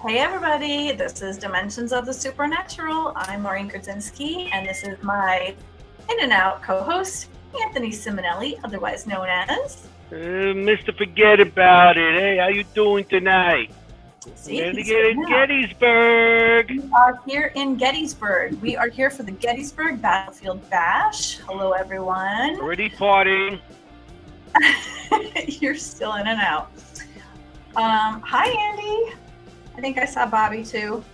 Hey everybody, this is Dimensions of the Supernatural. I'm Maureen Krzinski, and this is my in and out co-host, Anthony Simonelli, otherwise known as... Mr. Forget About It. Hey, how you doing tonight? We're in Gettysburg. We are here in Gettysburg. We are here for the Gettysburg Battlefield Bash. Hello, everyone. Already partying. You're still in and out. Hi, Andy. I think I saw Bobby too.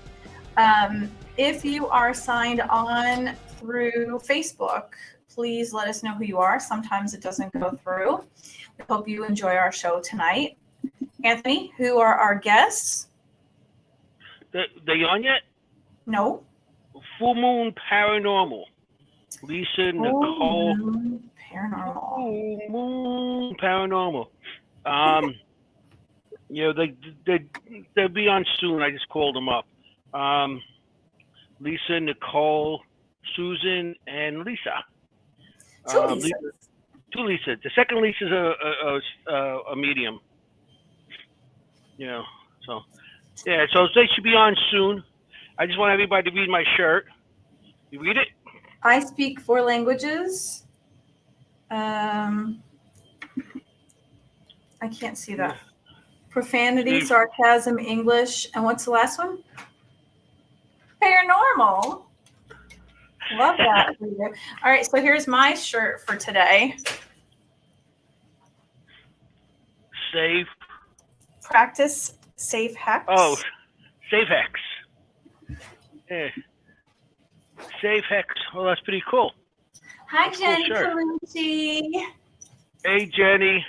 If you are signed on through Facebook, please let us know who you are. Sometimes it doesn't go through. We hope you enjoy our show tonight. Anthony, who are our guests? They on yet? No. Full Moon Paranormal. Lisa Nicole. Full Moon Paranormal. Full Moon Paranormal. They'll be on soon. I just called them up. Lisa, Nicole, Susan, and Lisa. Two Lisas. Two Lisa. The second Lisa's a medium. So they should be on soon. I just want everybody to read my shirt. You read it? I speak 4 languages. I can't see that. Profanity, sarcasm, English, and what's the last one? Paranormal. Love that. All right, so here's my shirt for today. Safe. Practice safe hacks. Oh, safe hacks. Yeah. Safe hacks. Oh, that's pretty cool. Hi, that's Jenny cool Calucci. Hey, Jenny.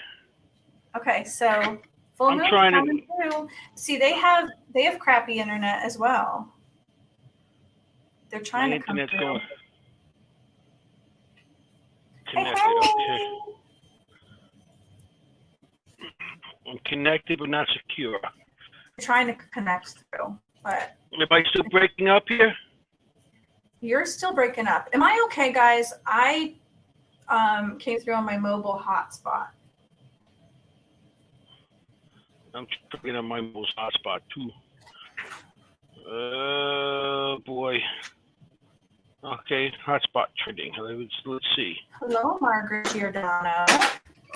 Okay, so full moon coming through. See, they have crappy internet as well. They're trying to come through. Going. Hey. I'm connected but not secure. They're trying to connect through, but... Am I still breaking up here? You're still breaking up. Am I okay, guys? I came through on my mobile hotspot. I'm checking on my mobile hotspot too. Boy. Okay, hotspot trending. Let's see. Hello, Margaret Giordano.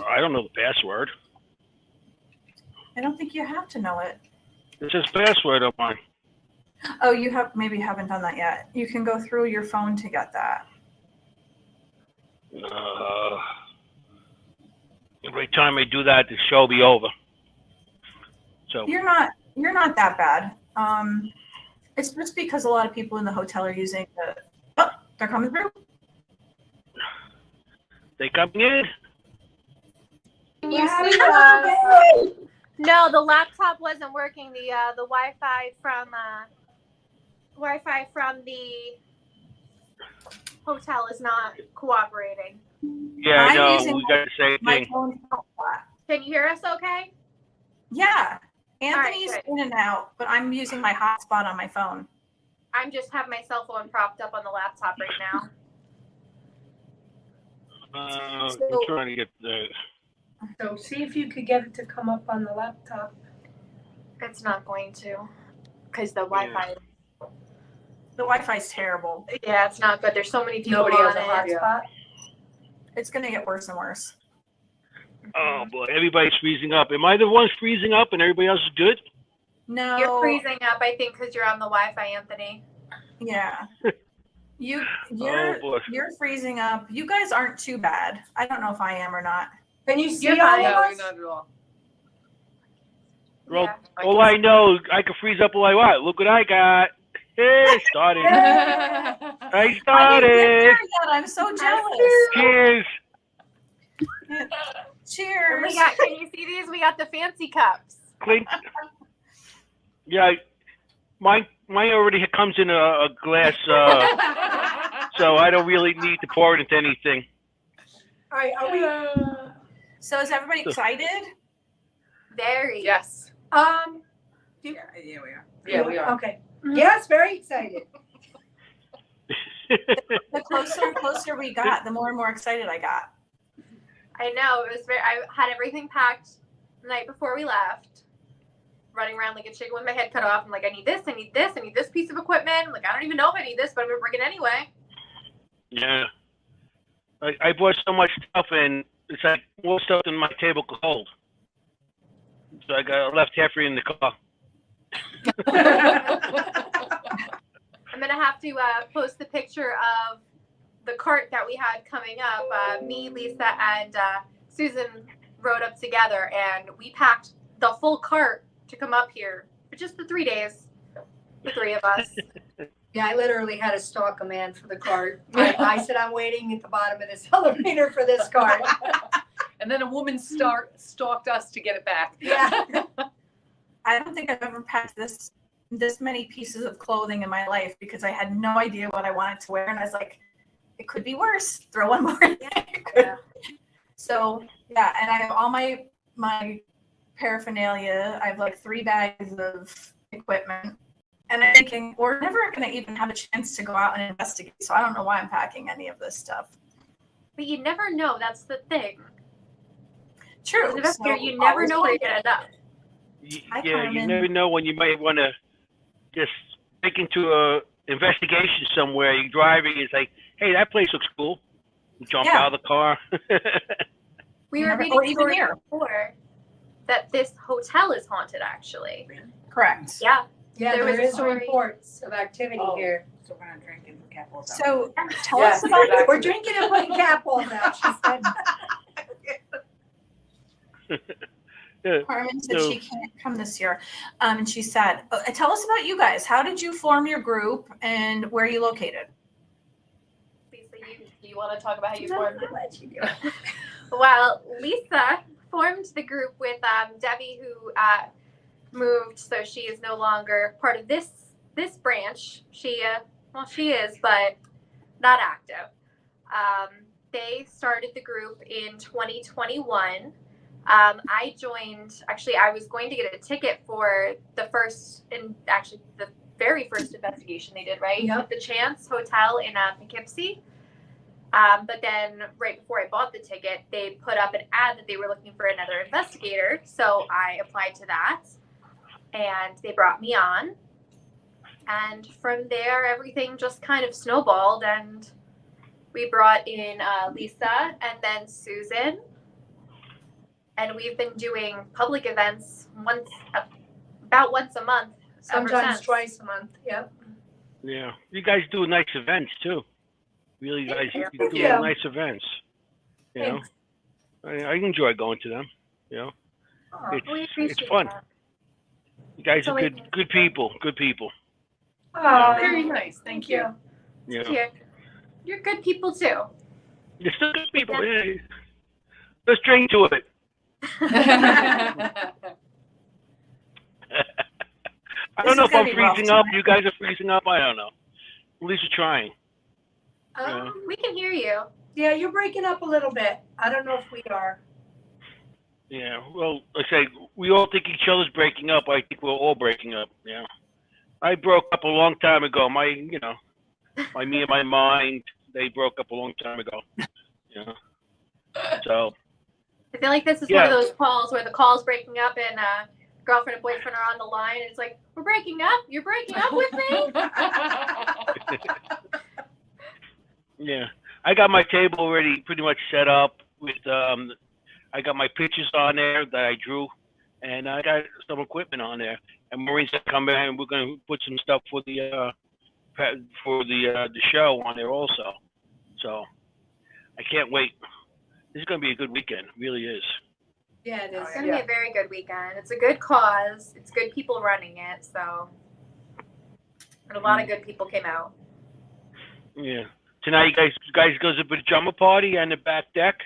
I don't know the password. I don't think you have to know it. It says password on mine. Oh, you maybe haven't done that yet. You can go through your phone to get that. Every time I do that, the show will be over. So you're not that bad. It's just because a lot of people in the hotel are using they're coming through. They coming in? Can you see us? No, the laptop wasn't working. The Wi-Fi from the hotel is not cooperating. Yeah, I know. We got the same thing. Can you hear us okay? Yeah. Anthony's in and out, but I'm using my hotspot on my phone. I'm just have my cell phone propped up on the laptop right now. I'm trying to get the... So see if you could get it to come up on the laptop. It's not going to, because the Wi-Fi. The Wi-Fi's terrible. Yeah, it's not good. There's so many people Nobody has on a hotspot. It's going to get worse and worse. Oh boy, everybody's freezing up. Am I the one freezing up and everybody else is good? No. You're freezing up, I think, because you're on the Wi-Fi, Anthony. Yeah. You're freezing up. You guys aren't too bad. I don't know if I am or not. Can you see all of us? No, not at all. Well, all I know, I can freeze up all I want. Look what I got. Hey, started. I started. I didn't get there yet. I'm so jealous. Cheers. Cheers. Can you see these? We got the fancy cups. Clink. Yeah, mine already comes in a glass, so I don't really need to pour it into anything. All right, are we? So is everybody excited? Very. Yes. Yeah, we are. Yeah, we are. Okay. Yes, very excited. The closer and closer we got, the more and more excited I got. I know. It was I had everything packed the night before we left. running around like a chicken with my head cut off. I'm like, I need this, I need this, I need this piece of equipment. I'm like, I don't even know if I need this, but I'm gonna bring it anyway. Yeah. I bought so much stuff, and it's like more stuff than my table could hold. So I left halfway in the car. I'm gonna have to post the picture of the cart that we had coming up. Me, Lisa, and Susan rode up together, and we packed the full cart to come up here for just the 3 days. The three of us. Yeah, I literally had to stalk a man for the cart. I said, I'm waiting at the bottom of this elevator for this cart. And then a woman stalked us to get it back. Yeah. I don't think I've ever packed this many pieces of clothing in my life because I had no idea what I wanted to wear, and I was like, it could be worse. Throw one more in there. Yeah. So yeah, and I have all my paraphernalia. I have like 3 bags of equipment. And I'm thinking, we're never going to even have a chance to go out and investigate. So I don't know why I'm packing any of this stuff. But you never know. That's the thing. True. As an investigator, you never know where you're going to end up. Hi, Yeah, you Carmen. never know when you might want to just break into a investigation somewhere. You're driving, it's like, hey, that place looks cool. You jump Yeah. out of the car. We were Never- reading or even stories here. before that this hotel is haunted, actually. Correct. Yeah. Yeah, There was there a is story- reports of activity here. So we're not drinking for cat balls. So tell Yes, us about we're drinking and putting cat balls out, she said. Yeah. Carmen said So- she can't come this year. And she said, tell us about you guys. How did you form your group and where are you located? Lisa, you want to talk about how you formed it? Let you do it. Well, Lisa formed the group with Debbie, who moved, so she is no longer part of this branch. She is, but not active. They started the group in 2021. I joined. Actually, I was going to get a ticket for the very first investigation they did, right? Yep. The Chance Hotel in Poughkeepsie. But then right before I bought the ticket, they put up an ad that they were looking for another investigator. So I applied to that, and they brought me on. And from there, everything just kind of snowballed, and we brought in Lisa and then Susan. And we've been doing public events about once a month. ever Sometimes since. twice a month, yep. Yeah. You guys do nice events, too. Really, guys, you Thank do you. nice events. You know? Thanks. I enjoy going to them. You know? Aw. We It's appreciate fun. that. You guys So are good people. Good people. Aw, Very nice. Thank you. You know? You're good people too. You're still good people. Yeah. Let's drink to it. I don't This know is if I'm gonna be rough freezing up. tonight. You guys are freezing up. I don't know. At least you're trying. Yeah. We can hear you. Yeah, you're breaking up a little bit. I don't know if we are. Yeah. Well, like I say, we all think each other's breaking up. I think we're all breaking up. Yeah. I broke up a long time ago. Me and my mind, they broke up a long time ago. Yeah. So. I feel like this is one of those calls where the call's breaking up and girlfriend and boyfriend are on the line, and it's like, we're breaking up. You're breaking up with me. Yeah, I got my table already pretty much set up with. I got my pictures on there that I drew, and I got some equipment on there. And Maureen's gonna come in, and we're gonna put some stuff for the show on there also. So I can't wait. This is gonna be a good weekend. It really is. Yeah, it is. It's gonna be a very good weekend. It's a good cause. It's good people running it. So, and a lot of good people came out. Yeah. Tonight, you guys go to the pajama party on the back deck.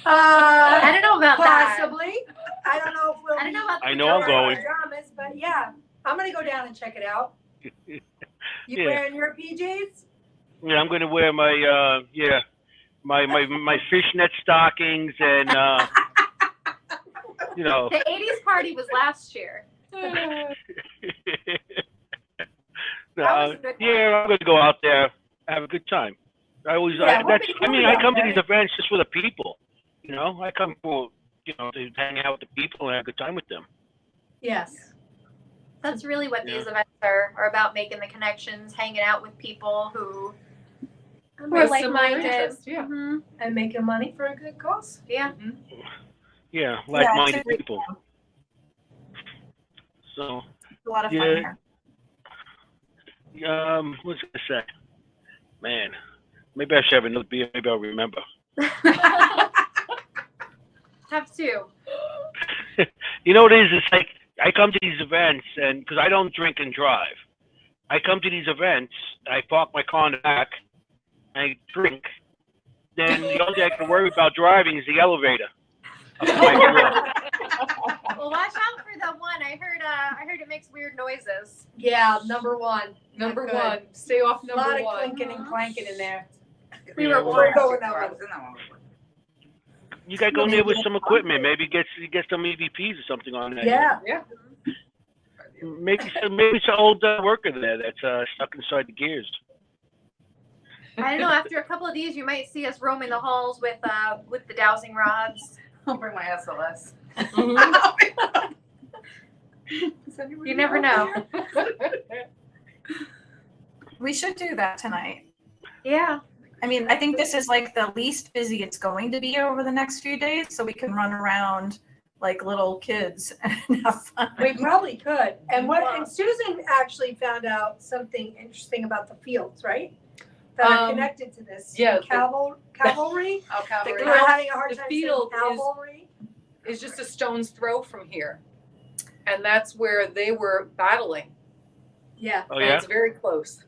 I don't know about that. Possibly. I don't know if we'll. I don't know about. I know I'm going. Pajamas, but yeah, I'm gonna go down and check it out. You Yeah. wearing your PJs? Yeah, I'm gonna wear my my fishnet stockings and you know. The 80s party was last year. No, was a good yeah, I'm gonna go out there, have a good time. I always, Yeah, we'll be I cool come to down these events just for the people. You know, I come for to hang out with the people and have a good time with them. Yes. That's really what these events are about, making the connections, hanging out with people who are With similar like-minded. interests, yeah. Mhm. And making money for a good cause. Yeah. Yeah, it's like-minded a great people. time. So, It's a lot of fun Yeah. here. what's I gonna say? Man, maybe I should have another beer. Maybe I'll remember. Have to. You know what it is? It's like I come to these events, and because I don't drink and drive, I come to these events. I park my car in the back. I drink. Then the only thing I can worry about driving is the elevator. Up to my floor. Well, watch out for the one. I heard it makes weird noises. Yeah, number one. Number Good. one. Stay off A number lot of one. clinking and clanking in there. We Yeah, were well, bored. Going that I one. was in that one before. You gotta go in there with some equipment. Maybe get some EVPs or something on that. Yeah. Yeah. Maybe it's an old worker there that's stuck inside the gears. I don't know. After a couple of these, you might see us roaming the halls with the dowsing rods. I'll bring my SLS. Mhm. You never know. We should do that tonight. Yeah. I mean, I think this is like the least busy it's going to be over the next few days, so we can run around like little kids and have fun. We probably could. And Susan actually found out something interesting about the fields, right? That are connected to this. yeah, Cavalry. Oh, They Calvary. were having a hard The time saying field is- cavalry. It's just a stone's throw from here. And that's where they were battling. Yeah. Oh And yeah. it's very close.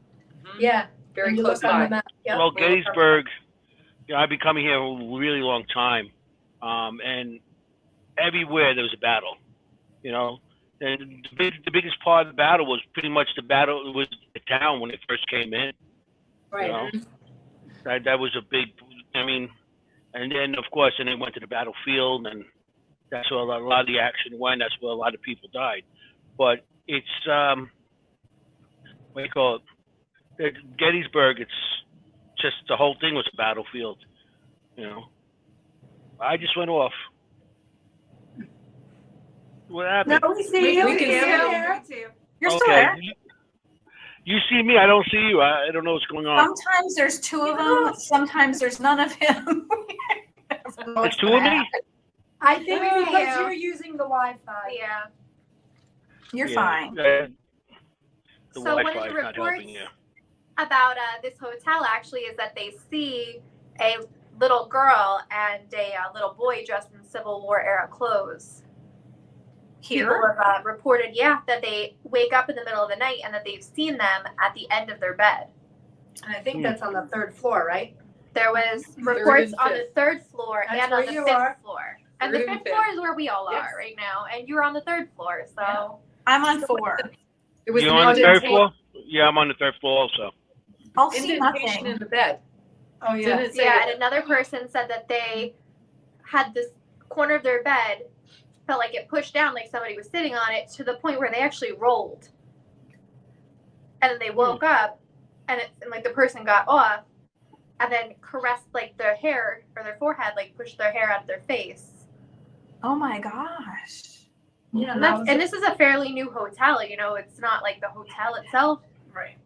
Yeah. Very When you close look on the by. map. Yep. Well, Gettysburg. I've been coming here a really long time, and everywhere there was a battle. You know, and the biggest part of the battle was pretty much the battle. It was the town when it first came in. Right. You know, that was a big. I mean, and then of course, and they went to the battlefield, and that's where a lot of the action went. That's where a lot of people died. But it's what do you call it? Gettysburg. It's just the whole thing was a battlefield. You know, I just went off. What happened? No, we see you. We can see there. Me too. You're still there. You see me. I don't see you. I don't know what's going on. Sometimes there's two of them. Sometimes there's none of him. There's two of me. I think Oh, because yeah. you're using the Wi-Fi. Yeah. You're Yeah. fine. The So one of Wi-Fi the is not helping reports you. about this hotel actually is that they see a little girl and a little boy dressed in Civil War era clothes. People Here. have reported, that they wake up in the middle of the night and that they've seen them at the end of their bed. And I think that's on the third floor, right? There was Third reports and on the fifth. third floor That's and on where the you fifth are. floor. And the Third and fifth floor fifth. is where we all Yes. are right now. And you're on the third floor, so Yeah. I'm on 4. It was You an on the third indentation- floor? Yeah, I'm on the third floor also. I'll see Indentation nothing. in the bed. Oh Didn't it say yeah, and another person said that they had this corner of their bed felt like it pushed down like somebody was sitting on it to the point where they actually rolled. And then they woke up and like the person got off and then caressed like their hair or their forehead, like pushed their hair out of their face. Oh my gosh. Yeah, And this is a fairly new hotel, you know, it's not like the hotel itself. Right.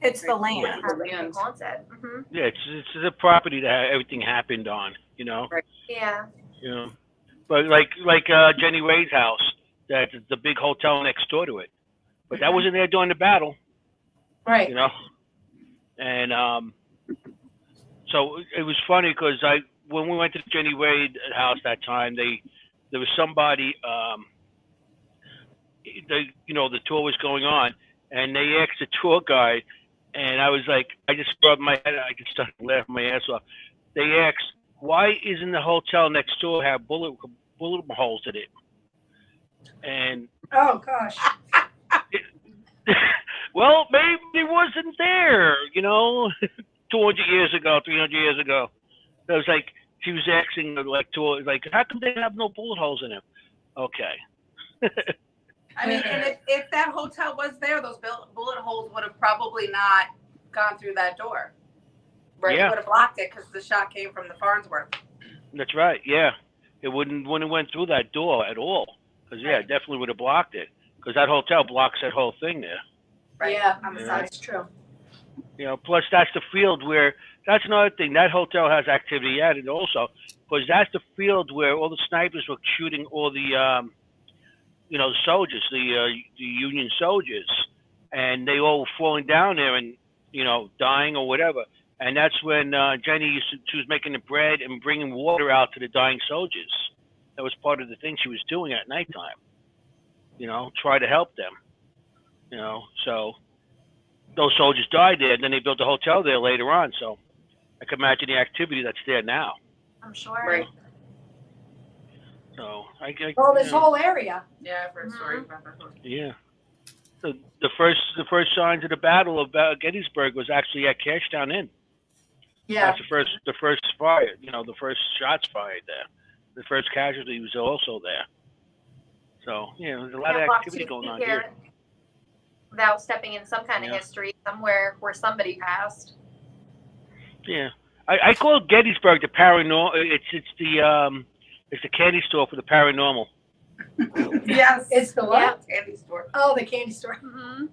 It's the land. Yeah. land. Haunted. Hmm. Yeah, it's a property that everything happened on. You know. Yeah. You know. But like Jenny Ray's house, that's the big hotel next door to it. But that wasn't there during the battle. Right. You know. And so it was funny because when we went to the Jenny Ray house that time, there was somebody the tour was going on, and they asked the tour guide, and I was like, I just rubbed my head, I just started laughing my ass off. They asked, why isn't the hotel next door have bullet holes in it? And Oh gosh. well, maybe it wasn't there, 200 years ago, 300 years ago. It was like she was asking like, how come they have no bullet holes in them? Okay. I mean, and if that hotel was there, those bullet holes would have probably not gone through that door. Right. Yeah. It would have blocked it because the shot came from the Farnsworth. That's right. Yeah, it wouldn't have went through that door at all. Because yeah, definitely would have blocked it. Because that hotel blocks that whole thing there. Right. Yeah, On the Yeah. side. that's true. Plus that's the field where, that's another thing, that hotel has activity at it also, because that's the field where all the snipers were shooting all the, soldiers, the Union soldiers, and they all were falling down there and, dying or whatever. And that's when Jenny she was making the bread and bringing water out to the dying soldiers. That was part of the thing she was doing at nighttime. Try to help them. So those soldiers died there, and then they built a hotel there later on. So I can imagine the activity that's there now. I'm sure. Right. So Well, this whole area. Yeah, I've heard stories about that. yeah. So the first signs of the Battle of Gettysburg was actually at Cashtown Inn. Yeah. That's the first fire. The first shots fired there. The first casualty was also there. So there's a lot of Can't walk activity 2 going feet on here. without stepping in some kind of Yeah. history somewhere where somebody passed. Yeah, I call Gettysburg the paranormal. It's the candy store for the paranormal. Yes. It's the what? Candy store. Oh, the candy store. Mm-hmm.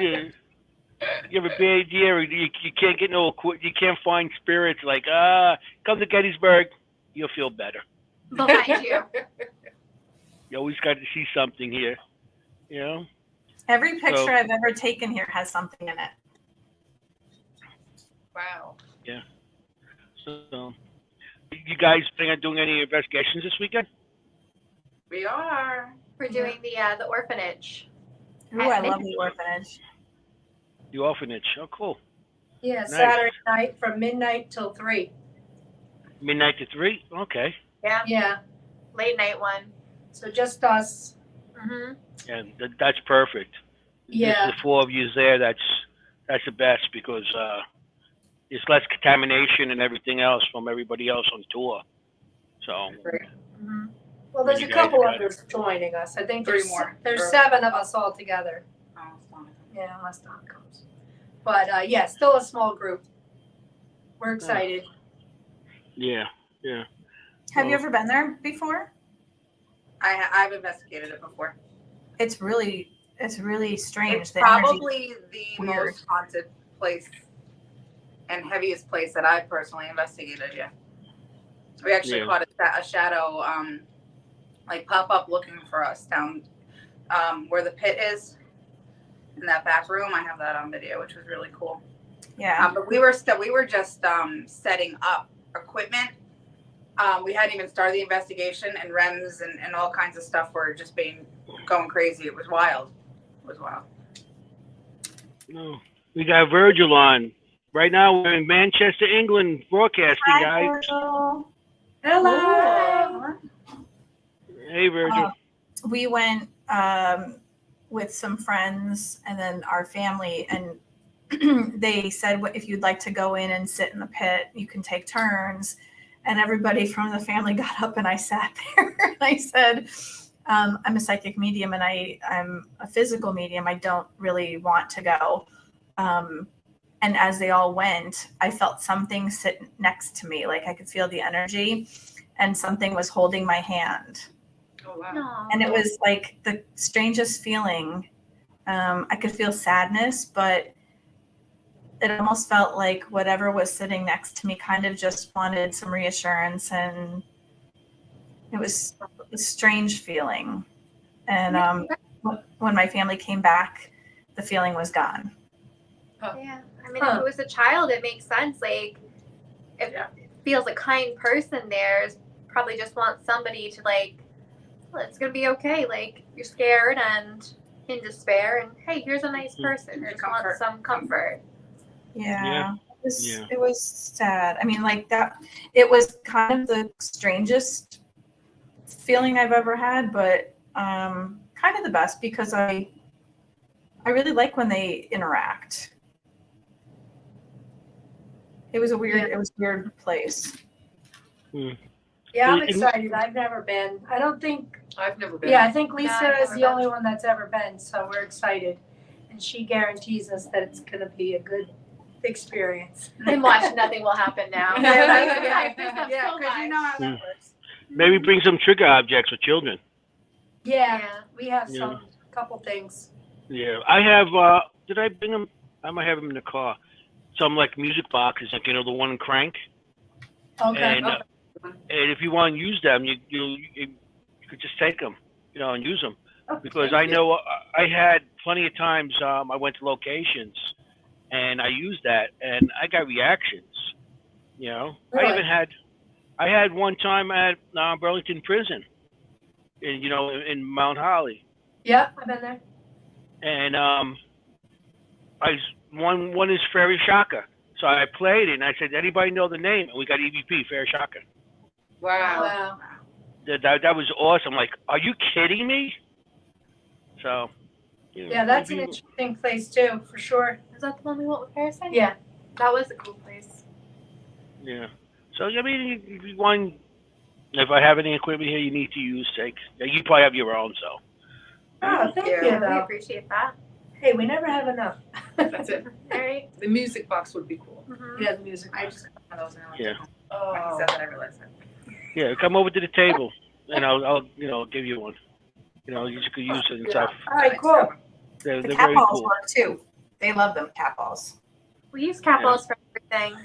Yeah. You have a bad idea, you can't get you can't find spirits like come to Gettysburg, you'll feel better. Behind you. You always got to see something here, Every picture So- I've ever taken here has something in it. Wow. So, you guys planning on doing any investigations this weekend? We are. We're doing the orphanage. Ooh, I love the orphanage. The orphanage. Oh, cool. Yeah, Nice. Saturday night from midnight till 3. Midnight to 3. Okay. Yeah. Yeah, Late night one. so just us. Mm-hmm. And that's perfect. Yeah. Just the 4 of you there. That's the best because there's less contamination and everything else from everybody else on tour. So Mm-hmm. Well, there's You a guys couple got others joining us. I think 3 there's more. There's 7 of us all together. Oh, it's fine. Yeah, unless Don comes. But yeah, still a small group. We're excited. yeah. Have you ever been there before? I've investigated it before. It's really strange. It's the energy. probably the Weird. most haunted place and heaviest place that I've personally investigated. Yeah, we actually Yeah. caught a shadow, pop up looking for us down where the pit is in that back room. I have that on video, which was really cool. Yeah. But we were just setting up equipment. We hadn't even started the investigation, and REMS and all kinds of stuff were just going crazy. It was wild. No. We got Virgil on. Right now we're in Manchester, England, broadcasting, Hi, guys. Virgil. Hello. Hey, Virgil. We went with some friends and then our family, and they said, if you'd like to go in and sit in the pit, you can take turns. And everybody from the family got up and I sat there and I said, I'm a psychic medium and I'm a physical medium. I don't really want to go. And as they all went, I felt something sit next to me. Like I could feel the energy and something was holding my hand. Oh wow! No. And it was like the strangest feeling. I could feel sadness, but it almost felt like whatever was sitting next to me kind of just wanted some reassurance, and it was a strange feeling. And when my family came back, the feeling was gone. Yeah. I mean, if it was a child, it makes sense. Like, if it feels a kind person there, probably just want somebody to well, it's gonna be okay. Like, you're scared and in despair, and hey, here's a nice person. Just want some comfort. Yeah. Yeah. It was sad. I mean, like that, it was kind of the strangest feeling I've ever had, but kind of the best because I really like when they interact. It was a weird place. Yeah, I'm excited. I've never been. I don't think. I've never been. Yeah, I think Lisa I've is never the been. only one that's ever been, so we're excited. And she guarantees us that it's going to be a good experience. And watch, nothing will happen now. Yeah, because you know how that works. Maybe bring some trigger objects for children. Yeah, we have Yeah. some, couple things. Yeah, I have. Did I bring them? I might have them in the car. Some like music boxes, like the one in Crank. Okay. And if you want to use them, you could just take them, and use them. Because I know I had plenty of times. I went to locations and I used that, and I got reactions. I Really? even had one time at Burlington Prison, in Mount Holly, Yep, I've been there. and one is Fairy Shaka. So I played it, and I said, "Anybody know the name?" And we got EVP Fairy Shaka. Wow. Wow. That was awesome. Like, are you kidding me? So. Yeah, that's an interesting place too, for sure. Is that the one we went with Parasite? Yeah. That was a cool place. Yeah. So I mean, if I have any equipment here you need to use, you probably have your own. So. Oh, thank you, We though. appreciate that. Hey, we never have enough. That's it. All right. The music box would be cool. Mm-hmm. Yeah, the music. I just got one of those now. Yeah. When he Oh. said that, I realized it. Yeah, come over to the table, and I'll give you one. You just could use it and stuff. All right, cool. They're The cat very balls cool. work too. They love them cat balls. We use cat balls for everything.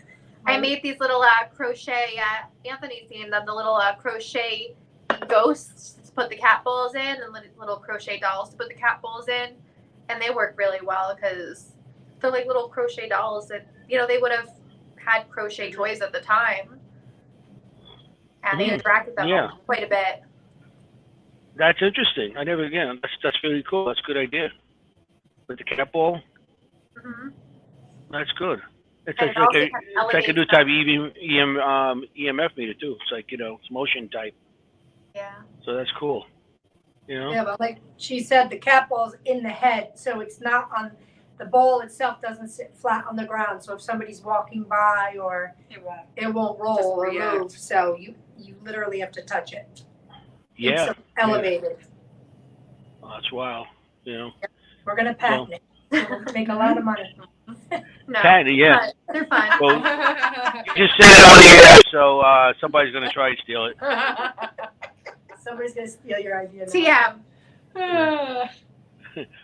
I made these little crochet. Anthony's seen them. The little crochet ghosts to put the cat balls in, and little crochet dolls to put the cat balls in, and they work really well because they're like little crochet dolls that they would have had crochet toys at the time, and they interact with them quite a bit. That's interesting. I never again. That's really cool. That's a good idea. With the cat ball, Mm-hmm. that's good. It's And like, it also it's like a new type of EMF meter too. It's like it's motion type. Yeah. So that's cool. Yeah, but like she said, the cat ball's in the head, so it's not on, the ball itself doesn't sit flat on the ground. So if somebody's walking by or It won't. roll Just or react. move. So you literally have to touch it. Yeah. It's elevated. Oh, that's wild. We're gonna patent it. We'll make a lot of money. No. Patent, yes. But they're fun. Well, you just said it on the air, so somebody's gonna try and steal it. Somebody's gonna steal your idea now. TM.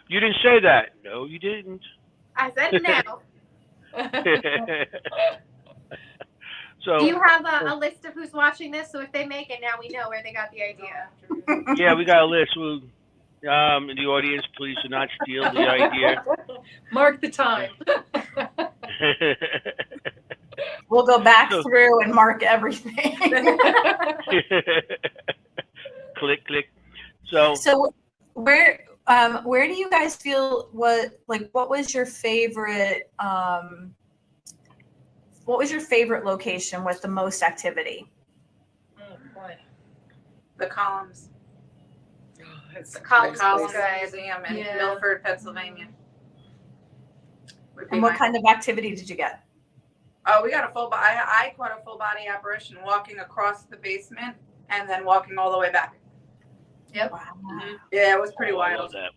You didn't say that. No, you didn't. I said no. So. Do you have a list of who's watching this? So if they make it, now we know where they got the idea. Yeah, we got a list. In the audience, please do not steal the idea. Mark the time. We'll go back through and mark everything. Click, click. So where do you guys feel what was your favorite location with the most activity? Oh boy. The columns. It's The Columns Columns was good. Museum in Yeah. Milford, Pennsylvania. Would be And what my- kind of activity did you get? Oh, we got a full body. I caught a full body apparition walking across the basement and then walking all the way back. Wow. Yeah, it was pretty Oh, I wild. love that.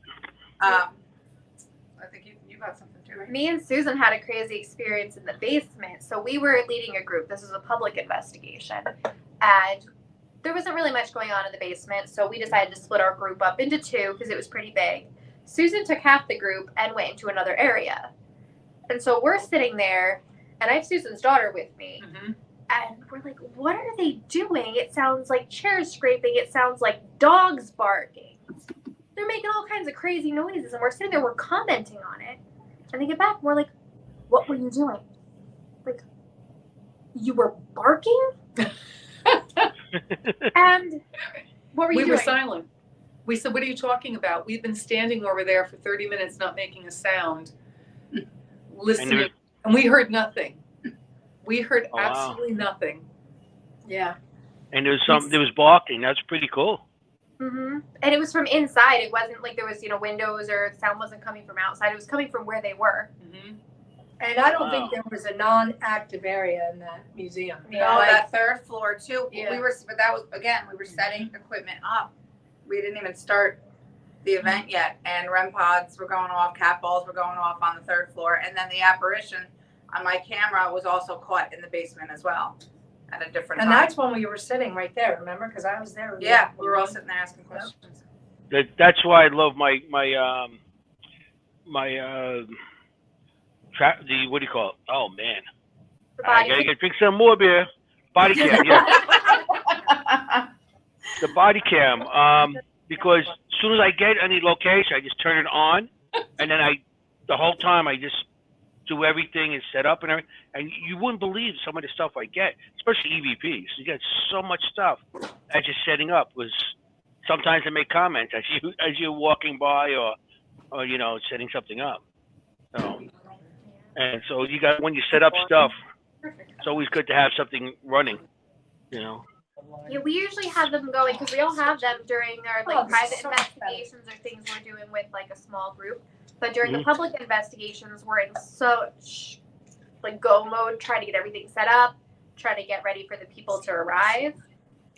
I think you got something too, right? Me and Susan had a crazy experience in the basement. So we were leading a group. This was a public investigation. And there wasn't really much going on in the basement. So we decided to split our group up into two because it was pretty big. Susan took half the group and went into another area. And so we're sitting there, and I have Susan's daughter with me. Mm-hmm. And we're like, what are they doing? It sounds like chairs scraping. It sounds like dogs barking. They're making all kinds of crazy noises. And we're sitting there, we're commenting on it. And they get back, and we're like, what were you doing? Like, you were barking? And what were you We doing? were silent. We said, what are you talking about? We've been standing over there for 30 minutes not making a sound, listening, and we heard nothing. We heard Oh, wow. absolutely nothing. Yeah. And there was barking. That's pretty cool. Mm-hmm. And it was from inside. It wasn't like there was, windows or sound wasn't coming from outside. It was coming from where they were. Mm-hmm. And I don't Wow. think there was a non-active area in that museum. No, Like, that third floor too. Yeah. But that was, again, we were setting equipment up. We didn't even start the event yet. And REM pods were going off, cat balls were going off on the third floor. And then the apparition on my camera was also caught in the basement as well at a different and time. that's when we were sitting right there, remember? Because I was there. Yeah, we were all sitting there asking questions. That's why I love my the what do you call it? Oh man, The I body gotta drink some more beer. Body cam, yeah, the body cam. Because as soon as I get any location, I just turn it on, and then the whole time I just do everything and set up and everything. And you wouldn't believe some of the stuff I get, especially EVPs. You get so much stuff as you're setting up. Was sometimes they make comments as you're walking by or you know setting something up. So and so you got when you set up stuff, it's always good to have something running. You know. Yeah, we usually have them going because we all have them during our like private investigations or things we're doing with like a small group. But during the public investigations, we're in such like go mode, trying to get everything set up, trying to get ready for the people to arrive.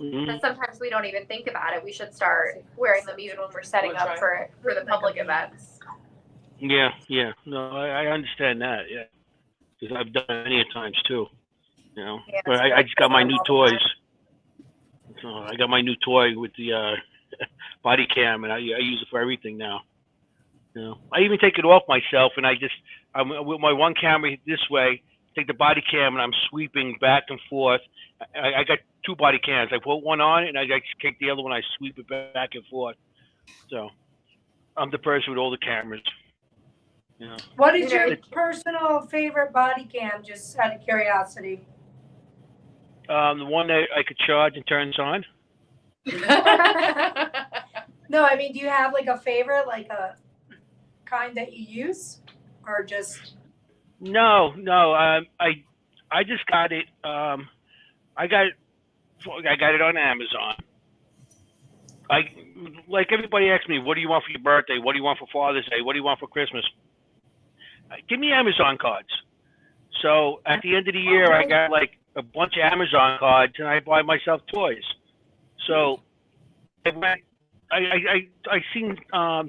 And sometimes we don't even think about it. We should start wearing them even when we're setting up for the public events. Yeah, yeah. No, I understand that. Yeah, because I've done it many times too. You know, Yeah, but I just got my new toys. So I got my new toy with the body cam, and I use it for everything now. You know, I even take it off myself, and I'm with my one camera this way, take the body cam, and I'm sweeping back and forth. I got two body cams. I put one on, and I take the other one. I sweep it back and forth. So I'm the person with all the cameras. You know. What is your personal favorite body cam, just out of curiosity? The one that I could charge and turns on. No, I mean, do you have like a favorite, like a kind that you use, or just? No. I just got it. I got it on Amazon. Like everybody asks me, what do you want for your birthday? What do you want for Father's Day? What do you want for Christmas? Give me Amazon cards. So at the end of the year, I got like a bunch of Amazon cards, and I buy myself toys. So I seen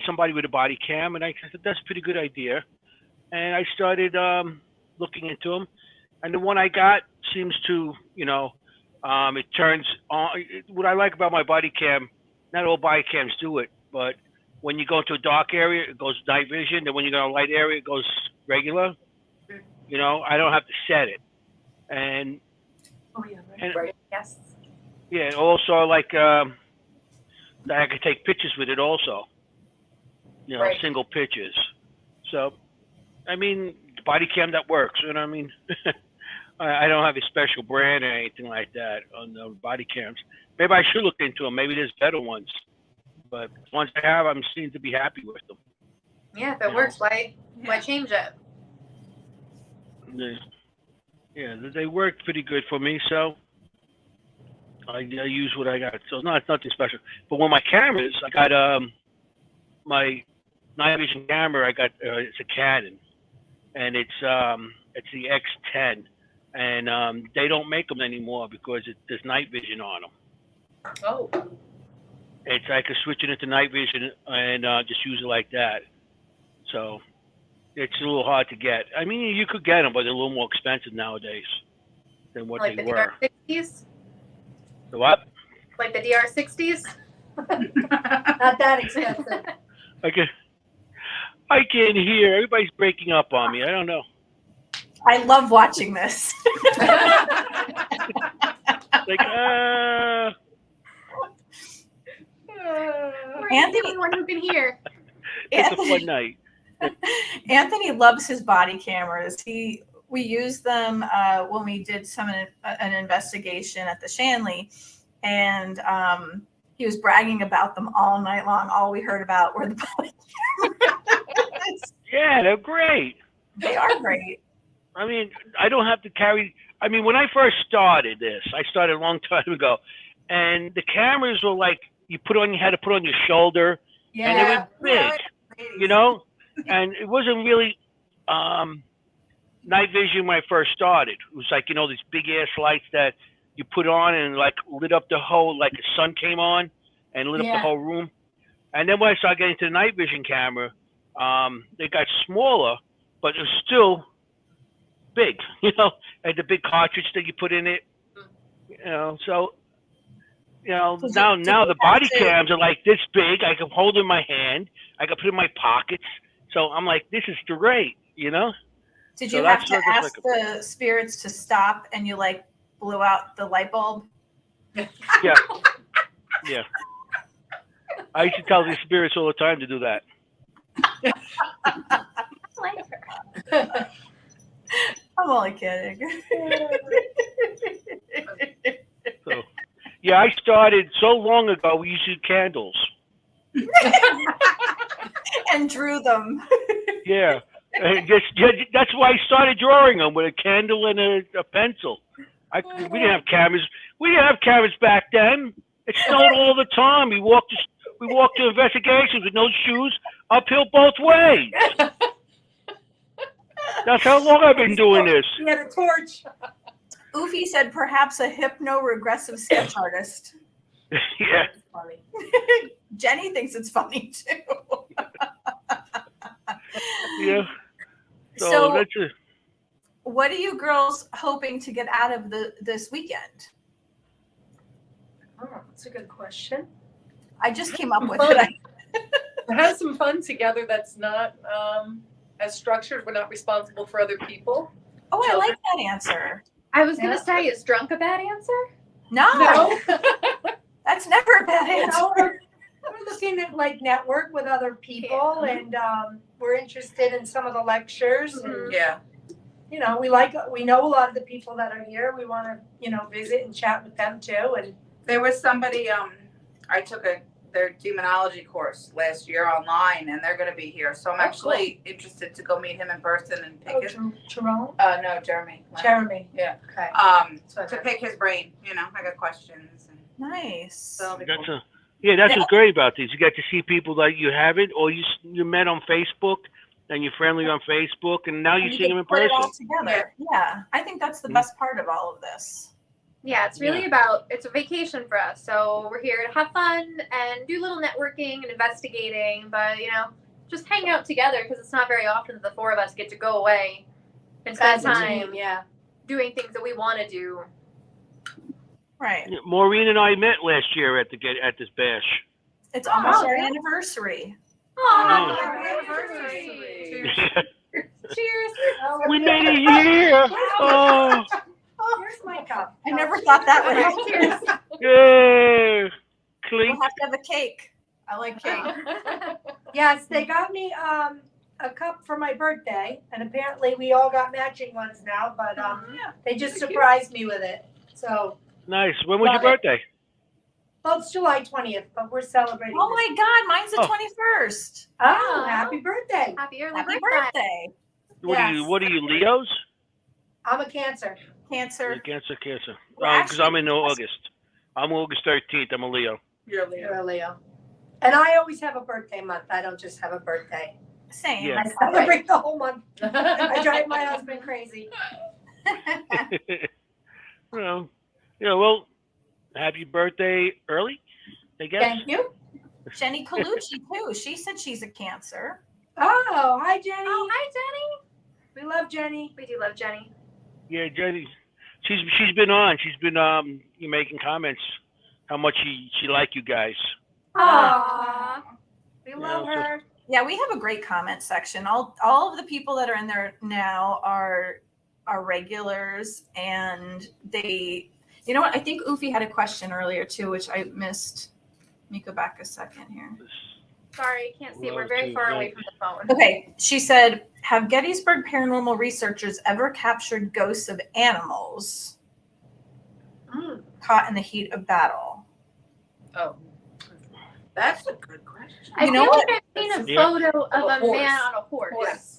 somebody with a body cam, and I said that's a pretty good idea, and I started looking into them, and the one I got seems to, you know, it turns on. What I like about my body cam, not all body cams do it, but when you go into a dark area, it goes night vision, and when you go in a light area, it goes regular. You know, I don't have to set it, and Yes. yeah, also like I could take pictures with it also. You know, single pictures. So, I mean, body cam that works. You know what I mean? I don't have a special brand or anything like that on the body cams. Maybe I should look into them. Maybe there's better ones. But ones I have, I'm seem to be happy with them. Yeah, if it works, why change it? Yeah, they worked pretty good for me, so I use what I got. So it's nothing special. But with my cameras, I got my night vision camera. I got it's a Canon, and it's the X10, and they don't make them anymore because there's night vision on them. Oh. I could switch it into night vision and just use it like that. So it's a little hard to get. I mean, you could get them, but they're a little more expensive nowadays than what like they the were. DR60s? The what? Like the DR60s? Not that expensive. I can't hear. Everybody's breaking up on me. I don't know. I love watching this. Like, Anthony, the only one who can hear. it's a fun night. Anthony loves his body cameras. We used them when we did an investigation at the Shanley, and he was bragging about them all night long. All we heard about were the body cameras. Yeah, they're great. They are great. I mean, I don't have to carry. I mean, when I first started this, I started a long time ago, and the cameras were like you had to put on your shoulder, and they were big, you know, and it wasn't really night vision when I first started. It was like, you know, these big ass lights that you put on and like lit up the whole, like the sun came on and lit up the whole room. And then when I started getting to the night vision camera, they got smaller, but it was still big, you know, and the big cartridge that you put in it, you know. So You know, Did now you the have body to- cams are like this big. I can hold in my hand. I can put it in my pockets. So I'm like, this is great, you know? Did So you have that's to what- that's ask the spirits to stop and you like blew out the light bulb? Yeah. Yeah. I used to tell these spirits all the time to do that. I like her. I'm only kidding. So, yeah, I started so long ago. We used to do candles. And drew them. Yeah. And that's why I started drawing them with a candle and a pencil. We didn't have cameras. We didn't have cameras back then. It snowed all the time. We walked to investigations with no shoes, uphill both ways. That's how long I've been doing this. He had a torch. Oofy said perhaps a hypno-regressive sketch artist. Yeah. Funny. Jenny thinks it's funny too. Yeah. So that's it. what are you girls hoping to get out of this weekend? Oh, that's a good question. I just came up with it. Have some fun together that's not as structured. We're not responsible for other people. Oh, I like that answer. I was gonna Yeah. say, is drunk a bad answer? No, that's never a bad You answer. know, we're looking at like network with other people, and we're interested in some of the lectures. And, Yeah. you know, we know a lot of the people that are here. We want to, visit and chat with them too. And There was somebody, I took their demonology course last year online, and they're going to be here. So I'm actually interested to go meet him in person and pick his. Jerome, No, Jeremy. Jeremy. Yeah. Okay. To pick his brain. I got questions. And Nice. so it'll be cool. That's what's great about these. You get to see people that you haven't, or you met on Facebook, and you're friendly on Facebook, and now you And see can them in put it person. all together. Yeah, I think that's the best part of all of this. Yeah, it's really it's a vacation for us. So we're here to have fun and do a little networking and investigating, but just hang out together because it's not very often that the four of us get to go away and spend time Yeah. doing things that we want to do. Right. Yeah, Maureen and I met last year at this bash. It's almost Oh, our yeah. anniversary. Aww. Anniversary. Cheers. We made a year. Oh, Here's my cup. I never thought that would happen. Cheers. yeah. We'll Clink. have to have a cake. I like cake. Yes, they got me a cup for my birthday, and apparently we all got matching ones now. But they just surprised me with it. So, Nice. When was your Love it. birthday? well, it's July 20th, but we're celebrating. Oh this. my God, mine's the Oh. 21st. Oh, Wow. happy birthday! Happy early Happy birthday. birthday. What are you, Leos? I'm a Cancer. Cancer. Cancer. Well, Because I'm in actually- August. I'm August 13th. I'm a Leo. You're Leo. You're a Leo. And I always have a birthday month. I don't just have a birthday. Same. Yeah. I celebrate the whole month. I drive my husband crazy. Well, happy birthday early, I guess. Thank you. Jenny Colucci too. She said she's a Cancer. Oh, hi, Jenny. Oh, hi, Jenny. We love Jenny. We do love Jenny. Yeah, Jenny. She's been on. She's been making comments how much she liked you guys. Aww. We love so- her. Yeah, we have a great comment section. All of the people that are in there now are regulars, and they, you know what? I think Oofy had a question earlier too, which I missed. Let me go back a second here. Sorry, can't see it. We're very far away from the phone. Okay, she said, have Gettysburg paranormal researchers ever captured ghosts of animals caught in the heat of battle? Oh. That's a good question. I You know feel what? like I've seen a Yeah. photo of a horse. man on a horse. Horse.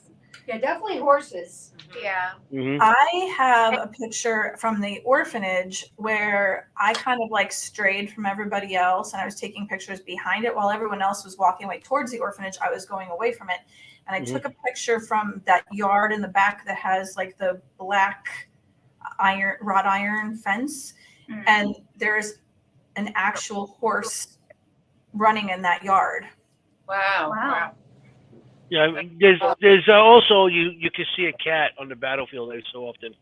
Yeah, definitely horses. Yeah. Mm-hmm. I have a picture from the orphanage where I kind of like strayed from everybody else, and I was taking pictures behind it while everyone else was walking away towards the orphanage. I was going away from it, and I took a picture from that yard in the back that has like the black wrought iron fence, and there's an actual horse running in that yard. Wow. Wow. Yeah, I mean, there's also you can see a cat on the battlefield every so often.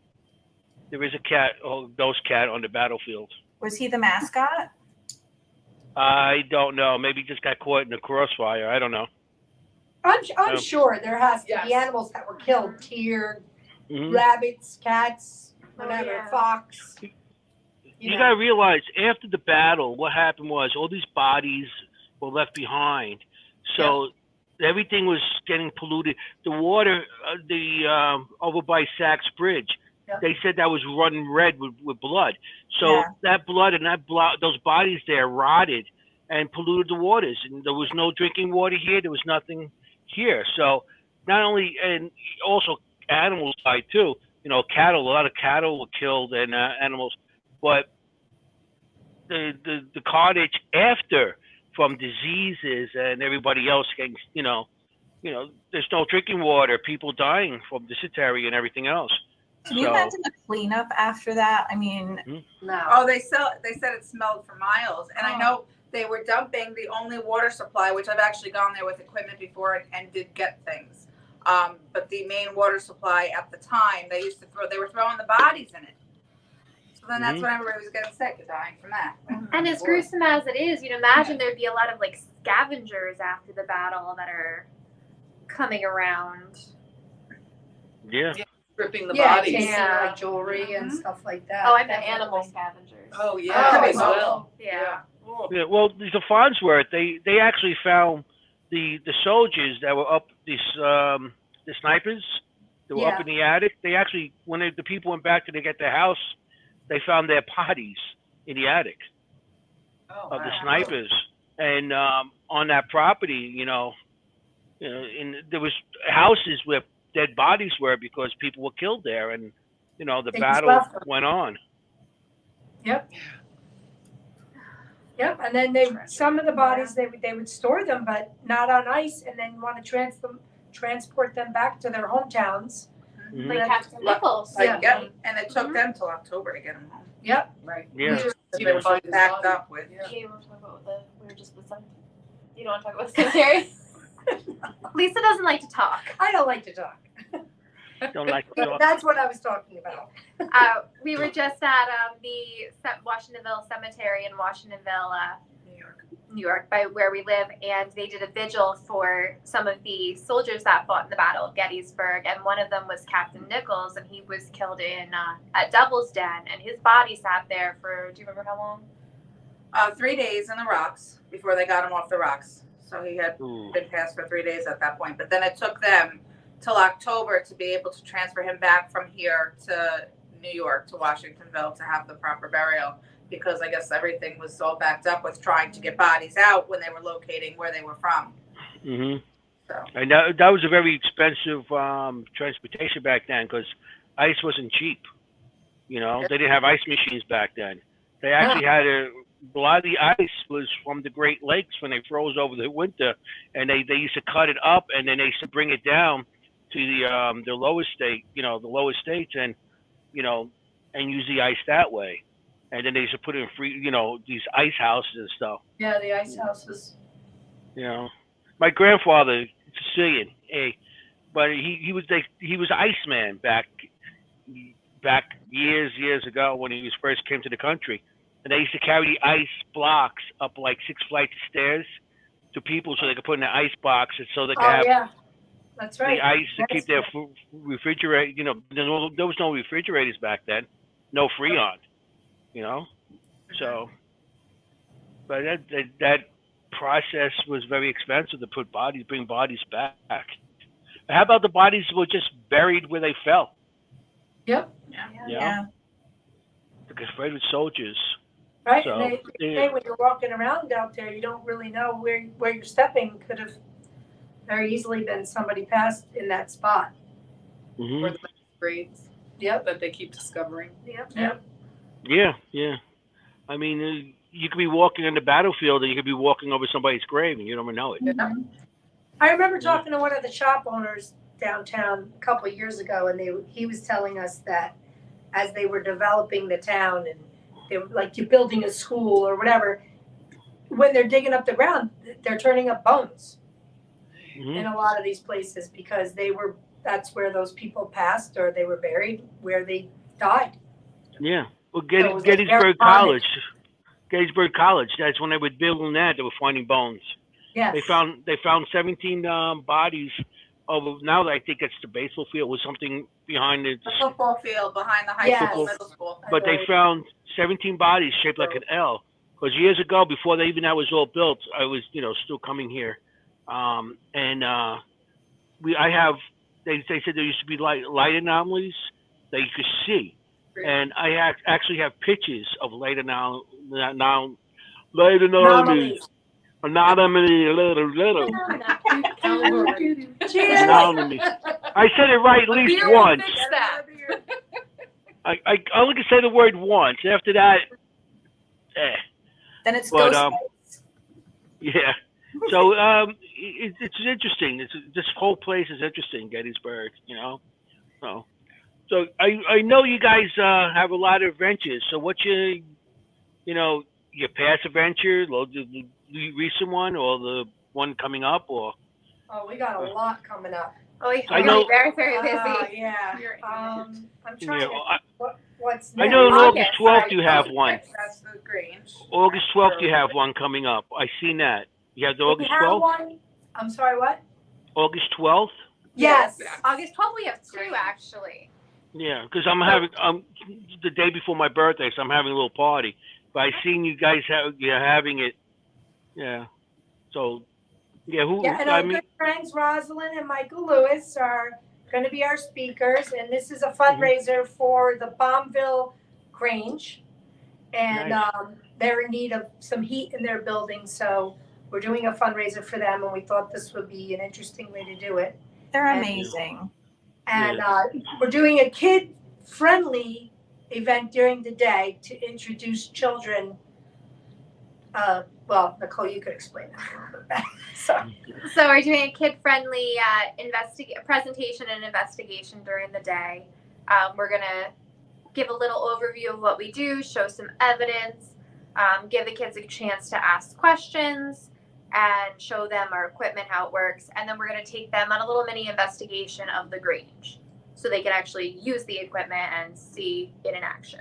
There is a cat, ghost cat on the battlefield. Was he the mascot? I don't know. Maybe just got caught in the crossfire. I don't know. I'm sure there has to be Yes. animals that were killed, deer, Mhm. rabbits, cats, whatever, yeah. fox. You got to realize after the battle, what happened was all these bodies were left behind. So everything was getting polluted. The water, over by Sachs Bridge, Yeah. they said that was running red with blood. So Yeah. that blood and those bodies there rotted and polluted the waters. And there was no drinking water here. There was nothing here. So not only, and also animals died too. You know, cattle, a lot of cattle were killed and animals. But the carnage after from diseases and everybody else getting, there's no drinking water, people dying from dysentery and everything else. Can you So- imagine the cleanup after that? I mean, No. Oh, they said it smelled for miles, and I know they were dumping the only water supply, which I've actually gone there with equipment before and did get things. But the main water supply at the time, they were throwing the bodies in it. So then that's when everybody was getting sick and dying from that. And as gruesome as it is, you'd imagine there'd be a lot of like scavengers after the battle that are coming around. Yeah. Stripping the Yeah, bodies. chasing Yeah. like jewelry and stuff like that. Oh, I meant Definitely. animal scavengers. Oh yeah, Oh, as well. Yeah. Yeah, well, the Farnsworth, they actually found the soldiers that were up, the snipers that were up Yeah. in the attic. They actually, when the people went back to get their house, they found their bodies in the attic Oh, of the wow. snipers. And on that property, and there was houses where dead bodies were because people were killed there, and the They just battle left them. went on. Yep, and then some of the bodies they would store them, but not on ice, and then want to transport them back to their hometowns. Mhm. Like Captain Nichols. Like, Yeah. and it took them till October to get them home. Yep. Right. Yeah. They were so packed up with. Yeah. You want to talk about we were just with some. You don't want to talk about cemetery? Lisa doesn't like to talk. I don't like to talk. Don't like But that's what I was talking about. We were just at the Washingtonville Cemetery in Washingtonville, New York, by where we live, and they did a vigil for some of the soldiers that fought in the Battle of Gettysburg, and one of them was Captain Nichols, and he was killed at Devil's Den, and his body sat there for, do you remember how long? 3 days in the rocks before they got him off the rocks. So he had Ooh. been passed for 3 days at that point. But then it took them till October to be able to transfer him back from here to New York, to Washingtonville, to have the proper burial, because I guess everything was all backed up with trying to get bodies out when they were locating where they were from. Mhm. So And that was a very expensive transportation back then because ice wasn't cheap. They didn't have ice machines back then. They actually had a lot of the ice was from the Great Lakes when they froze over the winter, and they used to cut it up and then they used to bring it down to the lower state, the lower states, and and use the ice that way. And then they used to put it in these ice houses and stuff. Yeah, the ice houses. My grandfather, Sicilian, but he was Iceman back years ago when he first came to the country, and they used to carry the ice blocks up like 6 flights of stairs to people so they could put in the ice boxes so they could Oh have yeah, that's right. the ice to That's keep their refrigerator. There was no refrigerators back then, no Freon, So, but that process was very expensive to bring bodies back. How about the bodies were just buried where they fell? Yep. yeah. The Confederate soldiers. Right, So, and they say when you're walking around out there, you don't really know where you're stepping. Could have very easily been somebody passed in that spot. Mhm. Or the graves Yep. that they keep discovering. Yep. Yeah. I mean, you could be walking on the battlefield and you could be walking over somebody's grave and you don't even know it. Mhm. I remember talking to one of the shop owners downtown a couple of years ago, and he was telling us that as they were developing the town and they were like you're building a school or whatever, when they're digging up the ground, they're turning up bones Mhm. in a lot of these places because that's where those people passed or they were buried, where they died. Yeah. Well, So it was like Gettysburg very College. Gettysburg College. That's when they were building that. They were finding bones. Yes. They found 17 bodies of, now I think it's the baseball field was something behind it. The football field behind the high Yes. school, middle school. But they found 17 bodies shaped like an L. Because years ago, before they even that was all built, I was still coming here, they said there used to be light anomalies that you could see, and I actually have pictures of light anomalies. Anomalies. Anonymity, little. Cheers. Anonymity. I said it right at least Beer will once. fix that. I only can say the word once. After that, Then it's But, ghost. yeah. So it's interesting. This whole place is interesting, Gettysburg. So I know you guys have a lot of adventures. So what's your past adventure, the recent one, or the one coming up, or? Oh, we got a lot coming up. Oh, we're I know- very, very busy. Yeah. You're- I'm You trying know, to what's I next. know on August, August 12th right? you have one. That's the Grange. August 12th you have one coming up. I seen that. You have the We August have 12th. one. I'm sorry, what? August 12th. Yes. August 12th, we have two actually. Yeah, because I'm having the day before my birthday, so I'm having a little party. But I seen you guys having it. Yeah. So, yeah. And our good friends Rosalind and Michael Lewis are going to be our speakers, and this is a fundraiser for the Bombville Grange, and Nice. they're in need of some heat in their building, so we're doing a fundraiser for them, and we thought this would be an interesting way to do it. They're amazing. And we're doing a kid-friendly event during the day to introduce children. Well, Nicole, you could explain that. So we're doing a kid-friendly presentation and investigation during the day. We're gonna give a little overview of what we do, show some evidence, give the kids a chance to ask questions, and show them our equipment, how it works. And then we're going to take them on a little mini investigation of the Grange so they can actually use the equipment and see it in action.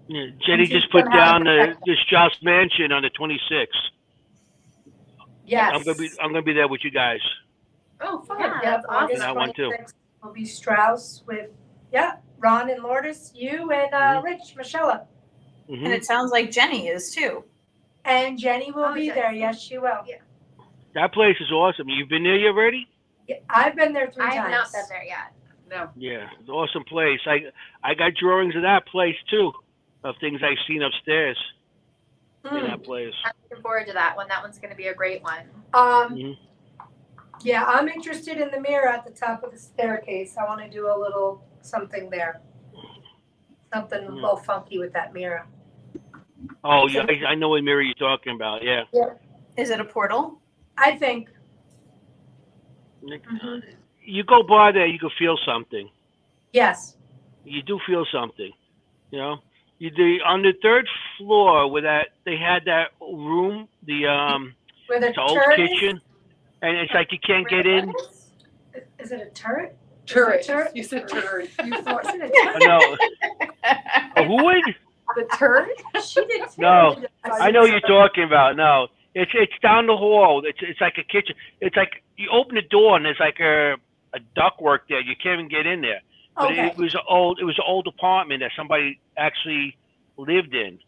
Yeah, Jenny just put down this Joss Mansion on the 26th. yes, I'm gonna be there with you guys. Oh, fun. Yeah. Yep, That's awesome. August That one too. 26th will be Strauss with Ron and Lourdes, you and Rich, Michelle. Mhm. And it sounds like Jenny is too. And Jenny will be Jenny. there. Yes, she will. Yeah. That place is awesome. You've been there already? Yeah, I've been there 3 I times. have not been there yet. No. Yeah, it's an awesome place. I got drawings of that place too, of things I've seen upstairs in that place. I'm looking forward to that one. That one's going to be a great one. Mhm. Yeah, I'm interested in the mirror at the top of the staircase. I want to do a little something there. Something a little funky with that mirror. Oh yeah, I know what mirror you're talking about. Yeah. Is it a portal? I think. You go by there, you can feel something. Yes. You do feel something. You know, on the 3rd floor where they had that room, Where the it's an old turret kitchen, and it's like you can't get in. Is it a turret? Turret. Turret? You said turret. You thought was it a turret? No, a wood? The turret? She did too. No, I know what you're talking about. No, it's down the hall. It's like a kitchen. It's like you open the door and there's like a ductwork there. You can't even get in there. But Okay. it was an old apartment that somebody actually lived in.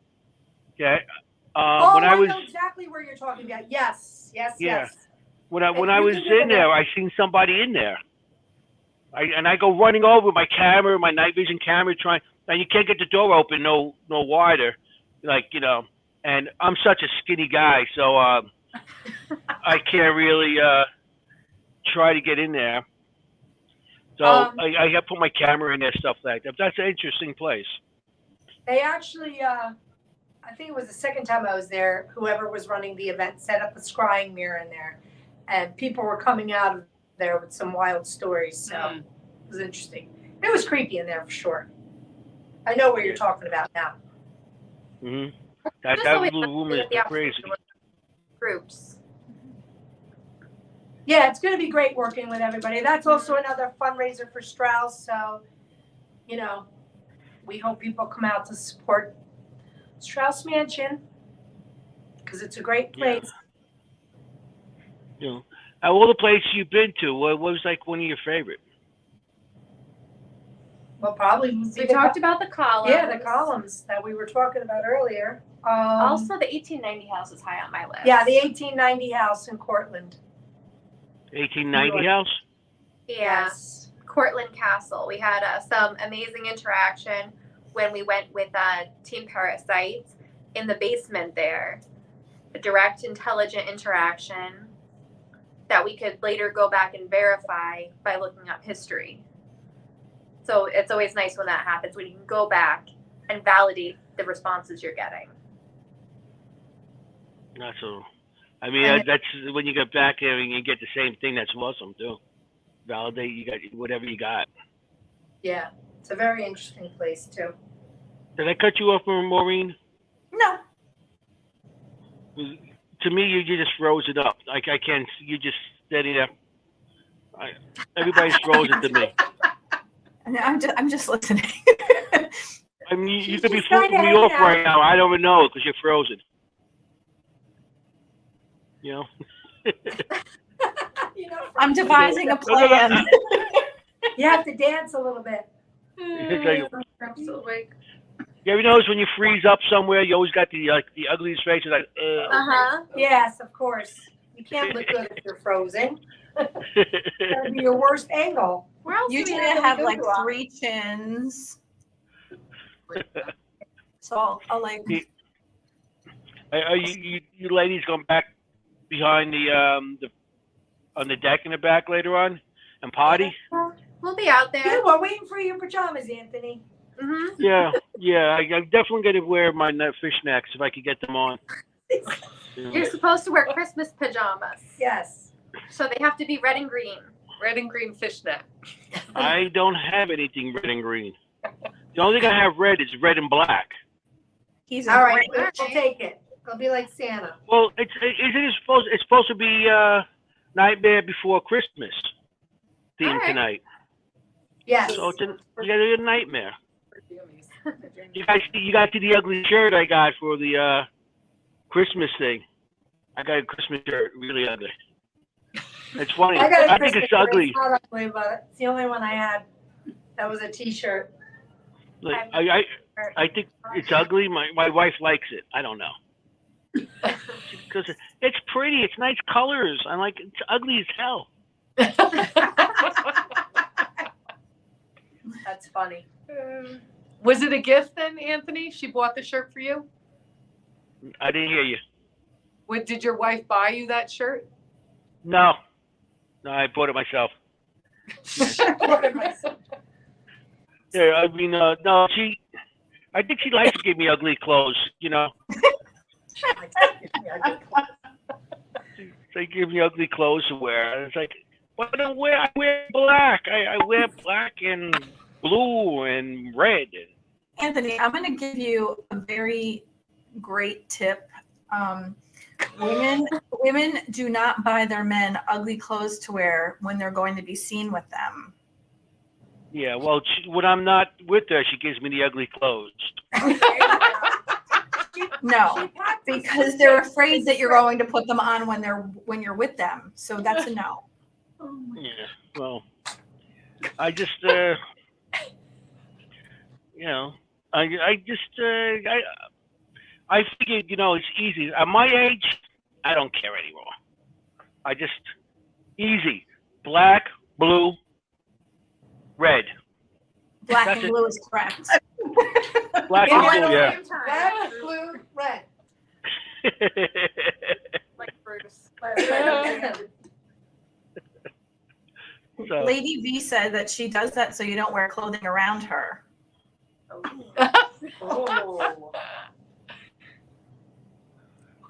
Okay. When I was know exactly where you're talking about. Yes. Yeah. Yes. when I You was can do in there, I seen somebody in there. I go running over with my camera, my night vision camera, and you can't get the door open no wider, and I'm such a skinny guy, so I can't really try to get in there. So I have to put my camera in there, stuff like that. That's an interesting place. They actually, I think it was the second time I was there, whoever was running the event set up a scrying mirror in there. And people were coming out of there with some wild stories. So it was interesting. It was creepy in there for sure. I know what you're talking about now. Mm-hmm. That Just always little room is the crazy. opportunity to work with groups. Yeah, it's going to be great working with everybody. That's also another fundraiser for Strauss. So, we hope people come out to support Strauss Mansion, because it's a great place. You know, out of all the places you've been to, what was like one of your favorite? Well, probably We talked about the columns. Yeah, the columns that we were talking about earlier. Also, the 1890 house is high on my list. Yeah, the 1890 house in Cortland. 1890 house? Yeah. Yes. Cortland Castle. We had some amazing interaction when we went with Team Parasites in the basement there. A direct, intelligent interaction that we could later go back and verify by looking up history. So it's always nice when that happens, when you can go back and validate the responses you're getting. That's all. I mean, that's when you get back there and you get the same thing. That's awesome too. Validate you got whatever you got. Yeah, it's a very interesting place too. Did I cut you off, Maureen? No. To me, you just froze it up. Like I can't. You just steady there. Everybody's frozen to me. I'm just listening. I mean, you She's could be just trying flipping to me hang off out. right now. I don't even know because you're frozen. You know. You know, I'm devising a plan. you have to dance a little bit. It's like, I'm still awake. you ever notice when you freeze up somewhere, you always got the ugliest face. It's like, Uh-huh. Yes, of course. You can't look good if you're frozen. That'd be your worst angle. Where else do we Usually I have to like go to? 3 chins. So I'll like. Are you ladies going back behind the on the deck in the back later on and potty? We'll be out there. Yeah, we're waiting for your pajamas, Anthony. Mm-hmm. Yeah. I'm definitely going to wear my fishnets if I could get them on. You know. You're supposed to wear Christmas pajamas. Yes. So they have to be red and green. Red and green fishnet. I don't have anything red and green. The only thing I have red is red and black. He's a All right, great- we'll take it. It'll be like Santa. Well, it's supposed to be Nightmare Before Christmas theme All right. tonight. Yes. So it's a nightmare. You guys see the ugly shirt I got for the Christmas thing. I got a Christmas shirt, really ugly. It's funny. I got a I think Christmas it's ugly. It's not ugly, but it's the only one I had. That was a T-shirt. Like, I think it's ugly. My wife likes it. I don't know. Because it's pretty. It's nice colors. I'm like, it's ugly as hell. That's funny. Was it a gift then, Anthony? She bought the shirt for you? I didn't hear you. What, did your wife buy you that shirt? No, I bought it myself. Yeah, I mean, no, I think she likes to give me ugly clothes, you know. They give me ugly clothes to wear. And it's like, what do I wear? I wear black. I wear black and blue and red. Anthony, I'm going to give you a very great tip. Women do not buy their men ugly clothes to wear when they're going to be seen with them. Yeah, well, when I'm not with her, she gives me the ugly clothes. No, because they're afraid that you're going to put them on when you're with them. So that's a no. Yeah, well, I just, you know, I figured, you know, it's easy. At my age, I don't care anymore. I just, easy. Black, blue, red. Black That's and it. blue is correct. Black Yeah, and blue, yeah. Red, blue, red. Like Bruce. So, Lady V said that she does that so you don't wear clothing around her. Oh.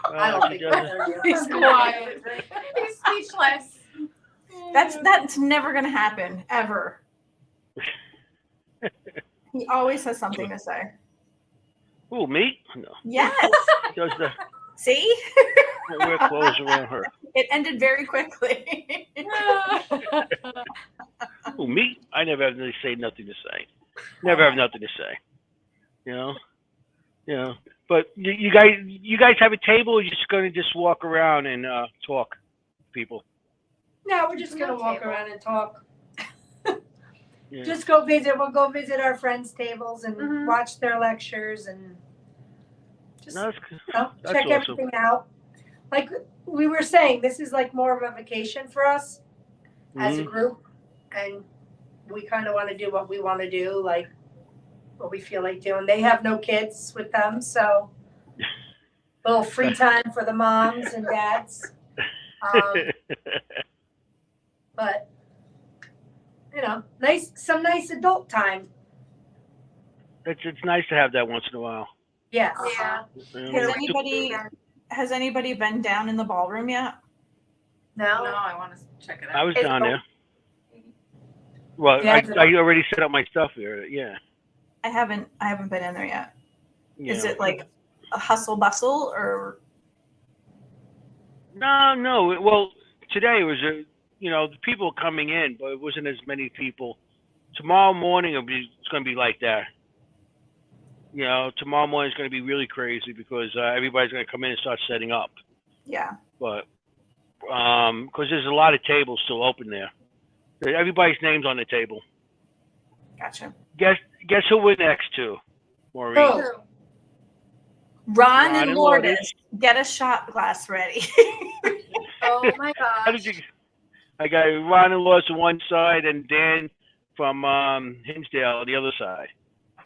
I don't she think doesn't- He's quiet. He's speechless. That's never going to happen, ever. He always has something to say. Ooh, me? No. Yes. Does the See? I wear clothes around her? It ended very quickly. Ooh, me? I never have to say nothing to say. Never have nothing to say. You know? But you guys have a table, or you're just going to just walk around and talk to people? No, we're just No gonna walk table. around and talk. Yeah. Just go visit. We'll go visit our friends' tables and Mhm. watch their lectures and just No, that's check awesome. everything out. Like we were saying, this is like more of a vacation for us as a Mhm. group, and we kind of want to do what we want to do, like what we feel like doing. They have no kids with them, so a little free time for the moms and dads. But you know, some nice adult time. It's nice to have that once in a while. Yes. Yeah. You Has know, anybody been down in the ballroom yet? No, No. I want to check it I out. was Is down it- there. Well, Yeah, I already set up my stuff here. Yeah. I haven't been in there yet. Is Yeah. it like a hustle bustle or? No. Well, today was the people coming in, but it wasn't as many people. Tomorrow morning it's going to be like that. Tomorrow morning is going to be really crazy because everybody's going to come in and start setting up. Yeah. But because there's a lot of tables still open there. Everybody's name's on the table. Gotcha. Guess who we're next to, Maureen? Oh. True. Ron Ron and and Lourdes, Lourdes. get a shot glass ready. Oh my How did gosh. you? I got Ron and Lourdes on one side and Dan from Hinsdale on the other side.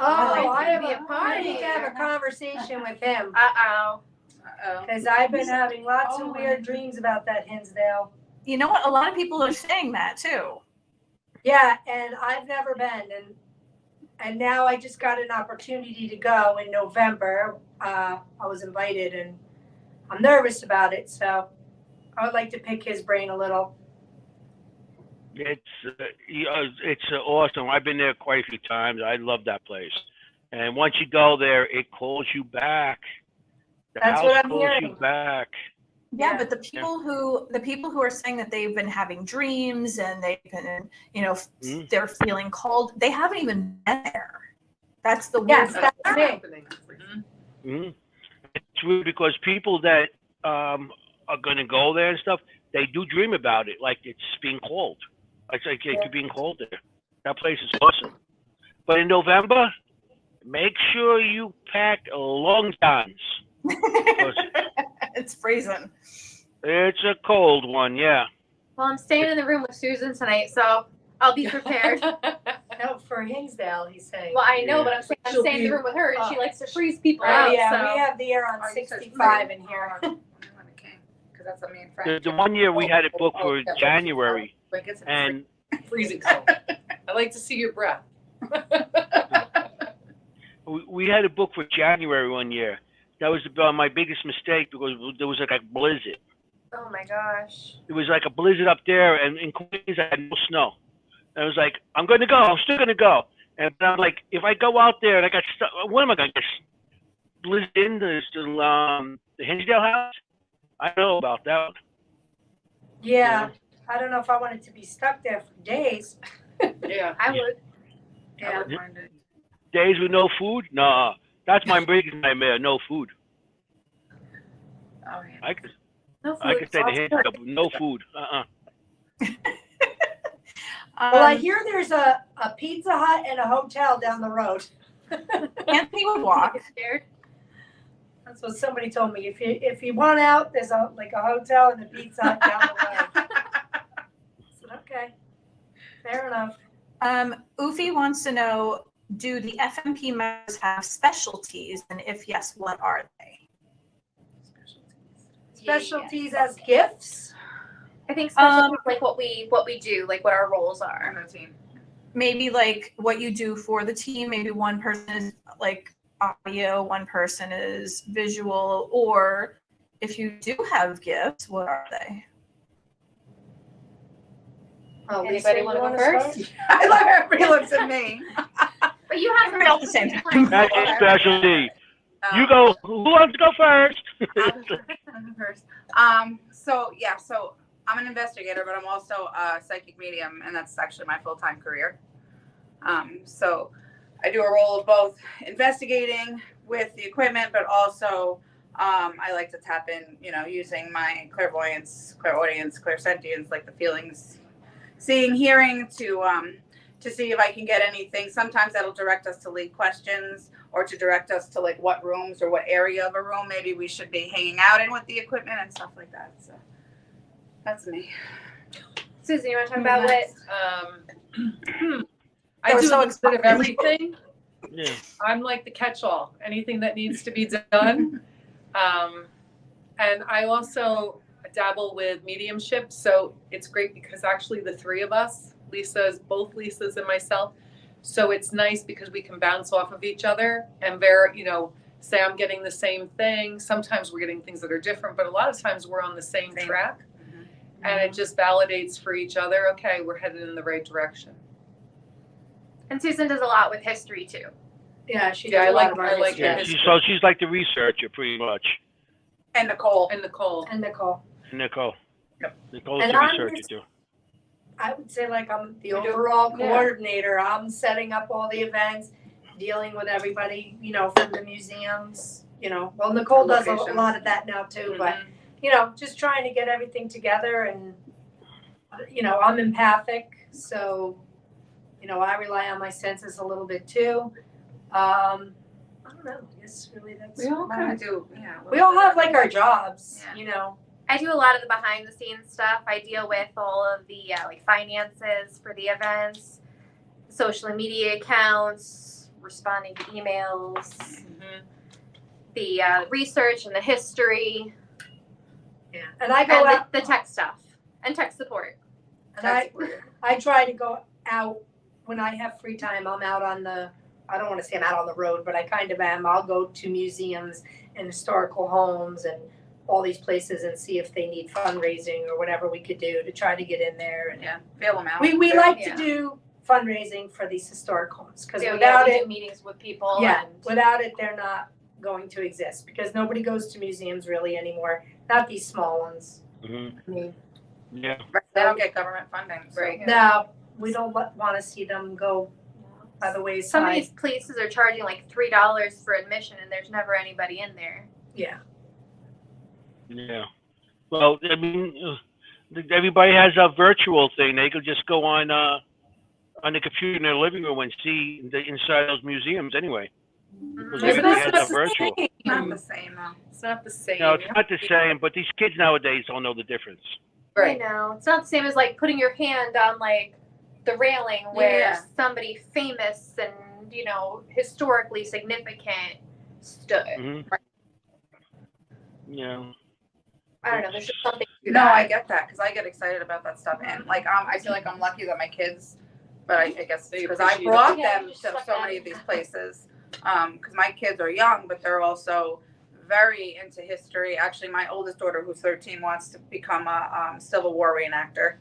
Oh, I I party. need to have a conversation with him Uh-oh. Uh-oh. because I've been having lots Oh, of weird dreams about that Hinsdale. You know what? A lot of people are saying that too. Yeah, and I've never been, and now I just got an opportunity to go in November. I was invited, and I'm nervous about it, so I would like to pick his brain a little. It's awesome. I've been there quite a few times. I love that place. And once you go there, it calls you back. The That's house what I'm calls hearing. you back. Yeah, Yeah. but the people who are saying that they've been having dreams and they've been, Mhm. they're feeling cold. They haven't even been there. That's the Yes, weird. that's What's me. happening? hmm It's weird because people that are going to go there and stuff, they do dream about it, like it's being cold. It's like you're being cold there. That place is awesome. But in November, make sure you pack long johns. It's freezing. It's a cold one, yeah. Well, I'm staying in the room with Susan tonight, so I'll be prepared. No, for Hinsdale, he's saying. Well, I know, but I'm She'll staying in the be- room with her, and she likes to freeze people Oh, out. yeah, so. we have the air on Oh, you said 65 in here. Because that's what me and Frank. The one year we had it booked for January, and Freezing cold. I like to see your breath. we had it booked for January one year. That was my biggest mistake because there was like a blizzard. Oh my gosh. It was like a blizzard up there, and in Queens I had no snow. And I was like, I'm going to go. I'm still going to go. And I'm like, if I go out there and I got stuck, what am I going to get? Blizzard in the Hinsdale house? I don't know about that. Yeah, I don't know if I wanted to be stuck there for days. Yeah. I would. I would find it. Days with no food? Nah. That's my biggest nightmare, no food. Oh, yeah. I could No I food. could say the Hinsdale, but no food. Well, I hear there's a Pizza Hut and a hotel down the road. Anthony would walk. Scared. That's what somebody told me. If you want out, there's a hotel and a Pizza Hut down the road. I said, okay, fair enough. Ufi wants to know, do the FMP members have specialties? And if yes, what are they? Specialties as gifts. I think specialties like what we do, like what our roles are. On the team. Maybe like what you do for the team. Maybe one person is like audio, one person is visual, or if you do have gifts, what are they? Oh, Anybody wanna go first? I love how everybody looks at me. But you have Everybody all at the same time. That's your specialty. You go. Who wants to go first? I'll go first. So I'm an investigator, but I'm also a psychic medium, and that's actually my full-time career. So I do a role of both investigating with the equipment, but also I like to tap in, using my clairvoyance, clairaudience, clairsentience, like the feelings, seeing, hearing, to see if I can get anything. Sometimes that'll direct us to lead questions or to direct us to like what rooms or what area of a room maybe we should be hanging out in with the equipment and stuff like that. So that's me. Susan, you want to talk about what? I do so a little bit of everything. Yeah. I'm like the catch-all, anything that needs to be done. And I also dabble with mediumship, so it's great because actually the three of us, both Lisas and myself, so it's nice because we can bounce off of each other and say I'm getting the same thing. Sometimes we're getting things that are different, but a lot of times we're on the same track. And it just validates for each other, okay, we're headed in the right direction. And Susan does a lot with history too. Yeah, she Yeah, does I a lot like- of our I like history. her. Yeah, she's like the researcher, pretty much. And Nicole. And Nicole. And Nicole. Nicole. Yep. Nicole's And the I'm researcher just- too. I would say like I'm the You do? overall Yeah. coordinator. I'm setting up all the events, dealing with everybody, from the museums, Well, Nicole does a Locations. lot of that now too, but, just trying to get everything together and, I'm empathic, so, I rely on my senses a little bit too. I don't know, I guess really that's. We all kind of do, yeah. We all have like our jobs, Yeah. I do a lot of the behind the scenes stuff. I deal with all of the like finances for the events, social media accounts, responding to emails, the research and the history, Yeah, and I go and out, the tech stuff and tech support. and I try to go out when I have free time. I'm out on I don't want to say I'm out on the road, but I kind of am. I'll go to museums and historical homes and all these places and see if they need fundraising or whatever we could do to try to get in there. And Yeah, feel them out. we like Yeah. to do fundraising for these historic homes because So, without we it, do meetings with people. yeah, and without it, they're not going to exist because nobody goes to museums really anymore. Not these small ones. Hmm. I mean, Yeah. They don't get government funding. So. Right. no, we don't want to see them go by the some of wayside. these places are charging like $3 for admission, and there's never anybody in there. Yeah. Yeah. Well, I mean, everybody has a virtual thing. They could just go on the computer in their living room and see inside those museums anyway. Because Mhm. everybody It's has a virtual. Not the same though. It's not the same. No, it's not the same, but these kids nowadays don't know the difference. Right. I know. It's not the same as like putting your hand on like the railing where Yeah. somebody famous and, historically significant stood. Hmm. Yeah. I don't know. There's just something to No, that. I get that because I get excited about that stuff, and like I feel like I'm lucky that my kids, but I guess They because I appreciate brought it. Yeah, them just to stuff so that- many of these places, because my kids are young, but they're also very into history. Actually, my oldest daughter, who's 13, wants to become a Civil War reenactor.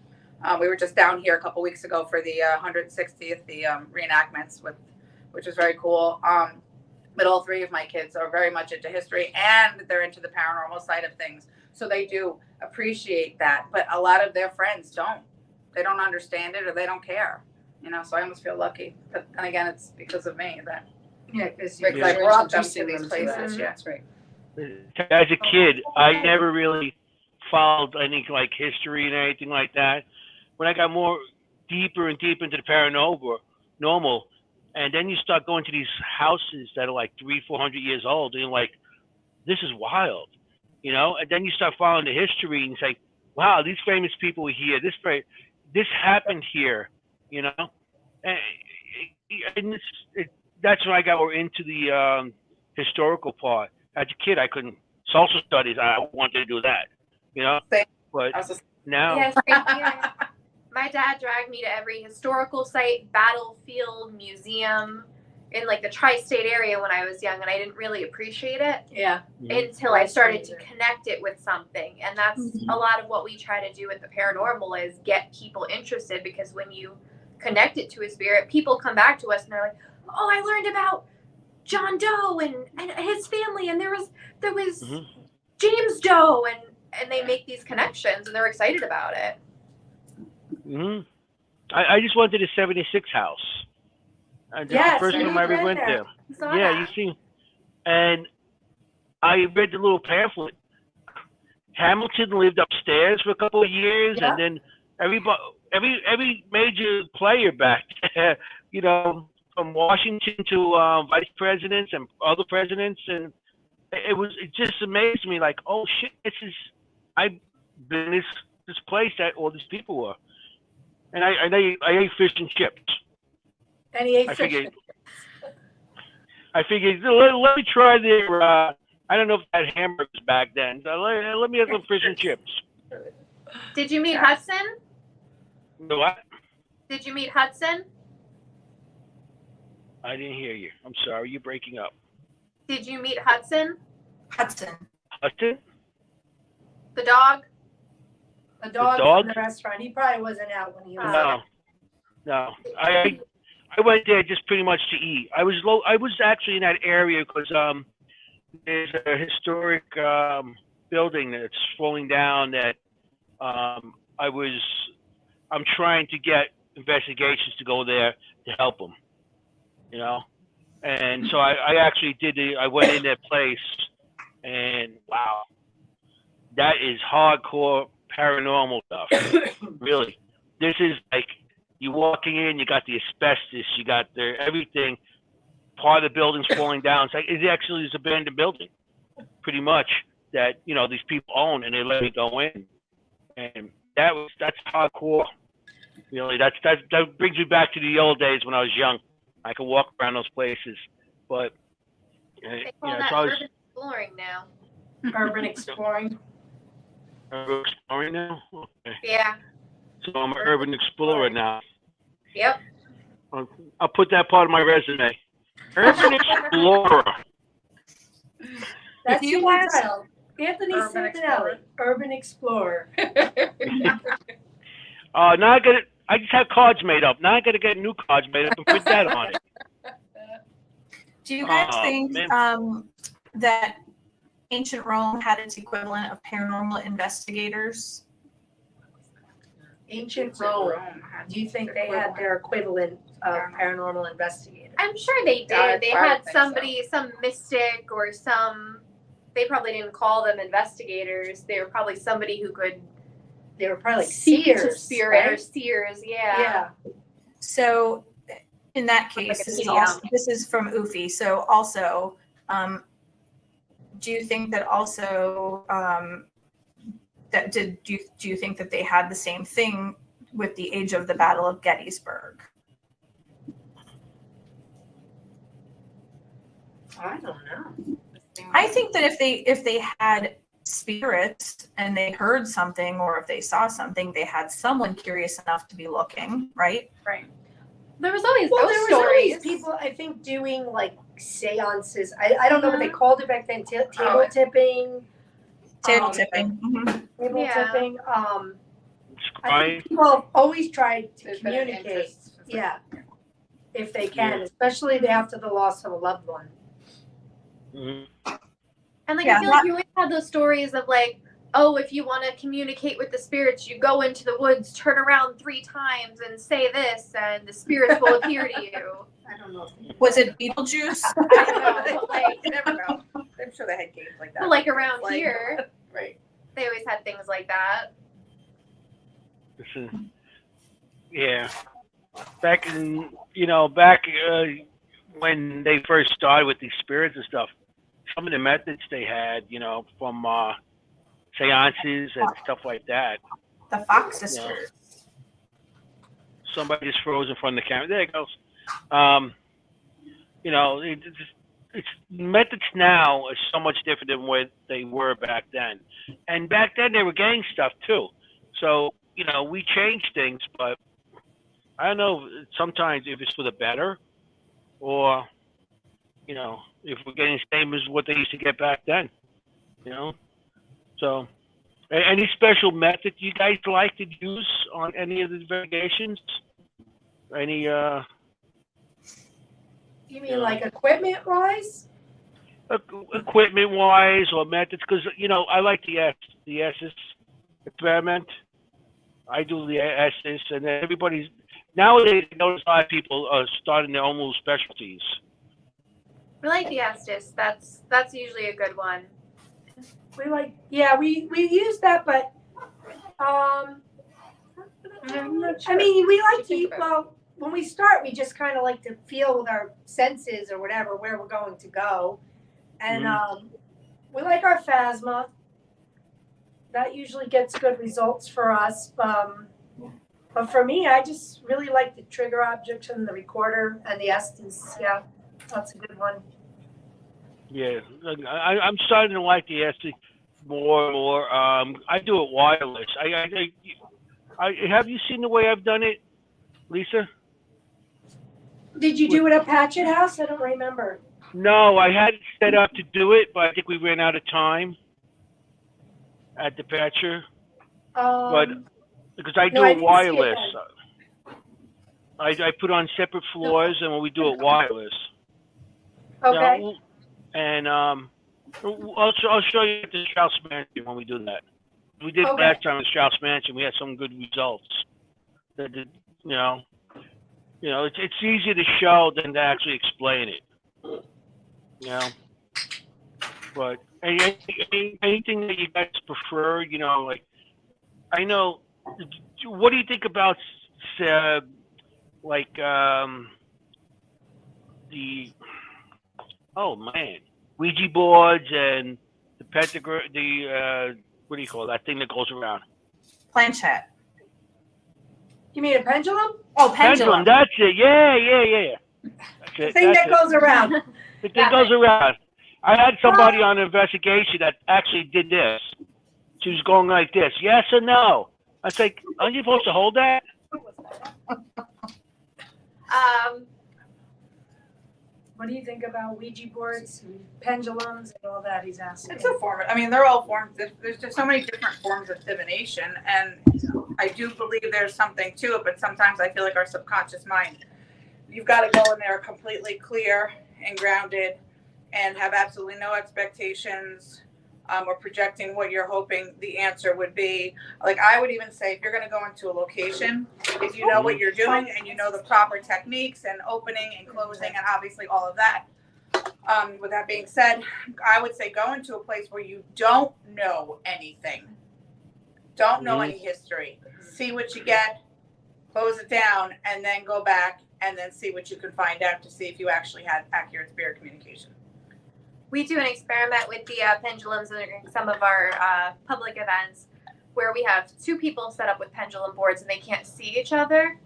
We were just down here a couple weeks ago for the 160th, the reenactments, which is very cool. But all three of my kids are very much into history and they're into the paranormal side of things. So they do appreciate that. But a lot of their friends don't. They don't understand it or they don't care. So I almost feel lucky. But then again, it's because of me that Yeah, because because Yeah. I brought them to Introducing these them to places. that. Yeah. That's right. As a kid, I never really followed any like history and anything like that. When I got more deeper and deeper into the paranormal, and then you start going to these houses that are like 300-400 years old, and you're like, this is wild, And then you start following the history and say, wow, these famous people were here. This happened here, And that's when I got more into the historical part. As a kid, I couldn't. Social studies, I wanted to do that, Same. But I was just, now, Yes, same here. My dad dragged me to every historical site, battlefield, museum in like the tri-state area when I was young, and I didn't really appreciate it yeah, until I started to connect it with something. And that's a lot of what we try to do with the paranormal is get people interested, because when you connect it to a spirit, people come back to us and they're like, oh, I learned about John Doe and his family, and there was Mhm. James Doe, and they make these connections and they're excited about it. I just went to the 76 house. And this is Yes, the first we've time I ever been went there. there. I saw Yeah, that. you see. And I read the little pamphlet. Hamilton lived upstairs for a couple of years, Yeah. and then every major player back there, you know, from Washington to vice presidents and other presidents, and it just amazed me. Like, oh shit, I've been in this place that all these people were, and I ate fish and chips. And he ate I fish. figured let me try their. I don't know if that hamburgers back then. So let me have some fish and chips. Did you meet Hudson? You know what? Did you meet Hudson? I didn't hear you. I'm sorry. You're breaking up. Did you meet Hudson? Hudson. Hudson? The dog? The dog dog? from the restaurant. He probably wasn't out when he was Oh. No. I went there just pretty much to eat. I was actually in that area because there's a historic building that's falling down that I'm trying to get investigations to go there to help them, you know. And so I actually I went in that place, and wow, that is hardcore paranormal stuff. Really, this is like you walking in, you got the asbestos, you got the everything. Part of the building's falling down. It's like it actually is an abandoned building, pretty much, that you know these people own, and they let me go in, and that's hardcore. Really, that brings me back to the old days when I was young. I could walk around those places, but They you call know, that it's always urban exploring now. urban exploring. urban exploring now. Okay, Yeah. so I'm an urban explorer now. Yep. I'll put that part of my resume. Urban explorer. That's Do you your guys- title. Anthony Urban Santinelli, urban explorer. Now I just have cards made up. Now I got to get new cards made up and put that on it. Do you guys Oh, think man. that ancient Rome had its equivalent of paranormal investigators? Ancient Rome. Do you think they had their equivalent of paranormal investigators? I'm sure they Yeah, did. They I would had think somebody, some mystic or some. They probably didn't call them investigators. They were probably somebody who could They were probably speak to seers, spirit or right? seers. Yeah. Yeah. So in that Like case, a this is medium. also, this is from Ufi. So also, do you think that also do you think that they had the same thing with the age of the Battle of Gettysburg? I don't know. I think that if they had spirits and they heard something, or if they saw something, they had someone curious enough to be looking, right? There was always Well, those there was stories. always people, I think, doing like seances. I don't know what they called it back then. Table tipping. Table tipping. Mhm. Table Yeah. tipping. I Scrying. think people have always tried to There's been an communicate. interest. Yeah. If they can, Yeah. especially after the loss of a loved one. Mhm. And like Yeah, I feel like you always have those stories of like, oh, if you want to communicate with the spirits, you go into the woods, turn around 3 times, and say this, and the spirits will appear to you. I don't know. Was it Beetlejuice? I don't know, but like, You never know. I'm sure they had games like that. but like around Like- here, Right. they always had things like that. Yeah. Back when they first started with these spirits and stuff, some of the methods they had, from seances and stuff like that. The Fox sisters. Somebody just froze in front of the camera. There it goes. It's methods now are so much different than what they were back then. And back then they were gang stuff too. So, we changed things, but I don't know, sometimes if it's for the better or, if we're getting the same as what they used to get back then, So, any special method you guys like to use on any of the investigations? Any, You mean like equipment wise? equipment wise or methods? Because, I like the S's experiment. I do the S's, and then Nowadays, I notice a lot of people are starting their own little specialties. We like the Estes. That's usually a good one. We use that, but I'm not sure. I mean, we like What do you to think well, when we start, we just kind of like to feel with our senses or whatever where we're going to go, and we like our phasma. That usually gets good results for us. But for me, I just really like the trigger objects and the recorder and the Estes. Yeah, that's a good one. Yeah, I'm starting to like the SD more and more. I do it wireless. I have you seen the way I've done it, Lisa? Did you do it at Patchett House? I don't remember. No, I had it set up to do it, but I think we ran out of time at the patcher. But because I do no, I it didn't see it wireless, then. I put on separate floors, and when we do it wireless. Okay. Now, and I'll show you at the Strauss Mansion when we do that. We did Okay. last time at the Strauss Mansion. We had some good results. It's easier to show than to actually explain it. But anything that you guys prefer, like I know. What do you think about the Ouija boards and the pentagram, what do you call that thing that goes around? Planchette. You mean a pendulum? Oh, pendulum. That's it. Yeah. That's The it. thing that goes around. The thing goes around. I had somebody on an investigation that actually did this. She was going like this, yes or no. I was like, aren't you supposed to hold that? What do you think about Ouija boards, and pendulums, and all that? He's asking. It's a form. I mean, they're all forms. There's just so many different forms of divination, and I do believe there's something to it. But sometimes I feel like our subconscious mind, you've got to go in there completely clear and grounded, and have absolutely no expectations, or projecting what you're hoping the answer would be. Like I would even say, if you're going to go into a location, if you know what you're doing and you know the proper techniques and opening and closing and obviously all of that. With that being said, I would say go into a place where you don't know anything, don't know any history. See what you get, close it down, and then go back and then see what you can find out to see if you actually had accurate spirit communication. We do an experiment with the pendulums in some of our public events where we have two people set up with pendulum boards and they can't see each other.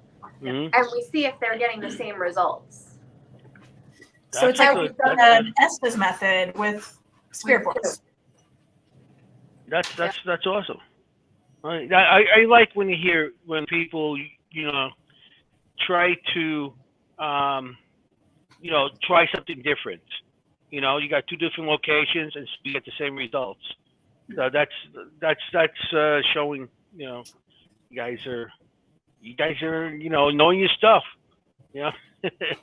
Mm-hmm. And we see if they're getting the same results. So it's like we've done an Estes method with spirit boards. That's awesome. I like when you hear when people try to try something different. You got two different locations and you get the same results. So that's showing you guys are knowing your stuff. Yeah.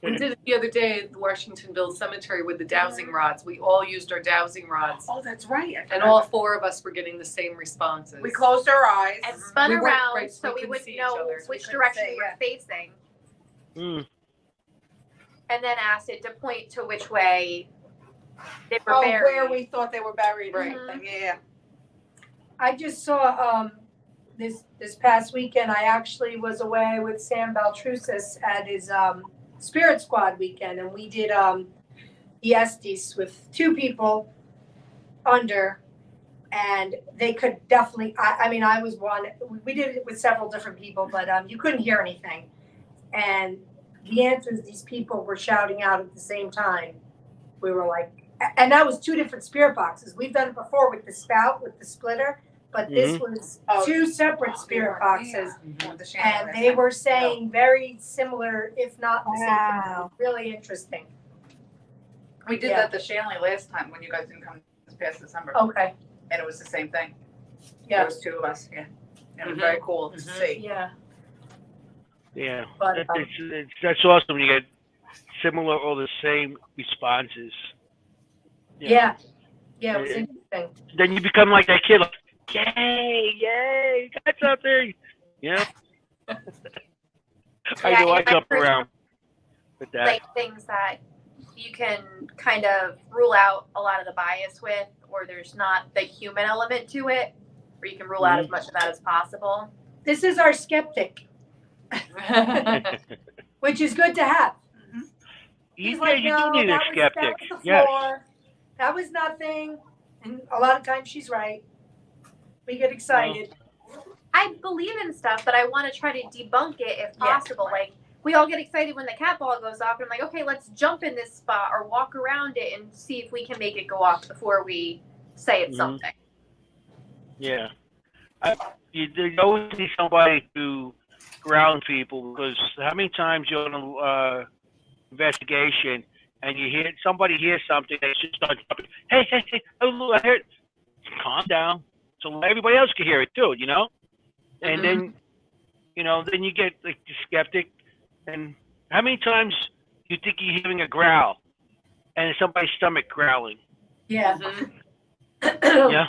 We did it the other day at the Washingtonville Cemetery with the dowsing rods. We all used our dowsing rods, Oh, that's right. and all four of us were getting the same responses. We closed our eyes. And spun We weren't- around right, so we we couldn't wouldn't see each know other, so we which couldn't direction say, we were facing. Mm. And then asked it to point to which way they were Oh, buried. where we thought they were buried. Right. Yeah. I just saw this past weekend. I actually was away with Sam Baltrusis at his Spirit Squad weekend, and we did the Estes with two people under, and they could definitely. I mean, I was one. We did it with several different people, but you couldn't hear anything, and the answers these people were shouting out at the same time. We were like, and that was two different spirit boxes. We've done it before with the spout, with the splitter, but this was two separate spirit boxes. And they were saying very similar, if not the same. Wow. Really interesting. We did that the Shanley last time when you guys didn't come this past December. Okay. And it was the same thing. Yeah. There was two of us. Yeah. It was very cool to see. Yeah. Yeah. But, That's awesome. You get similar or the same responses. Yeah. Yeah, it was interesting. Then you become like that kid, like, yay, got something. Yeah. I do. I and jump heard, around with that. like things that you can kind of rule out a lot of the bias with, or there's not the human element to it, where you can rule out as much of that as possible. This is our skeptic, which is good to have. He's like, you no, do need a that skeptic. was the Yes. floor. That was nothing. And a lot of times she's right. We get excited. I believe in stuff, but I want to try to debunk it if Yeah. possible. Like, we all get excited when the cat ball goes off, and I'm like, okay, let's jump in this spot or walk around it and see if we can make it go off before we say it's something. Yeah. You always need somebody to ground people, because how many times you're on a investigation and you hear somebody hears something, they just start jumping. Hey, oh, I heard. Calm down, so everybody else can hear it too, you know. And then, then you get like the skeptic. And how many times you think you're hearing a growl, and it's somebody's stomach growling? Yeah. Yeah.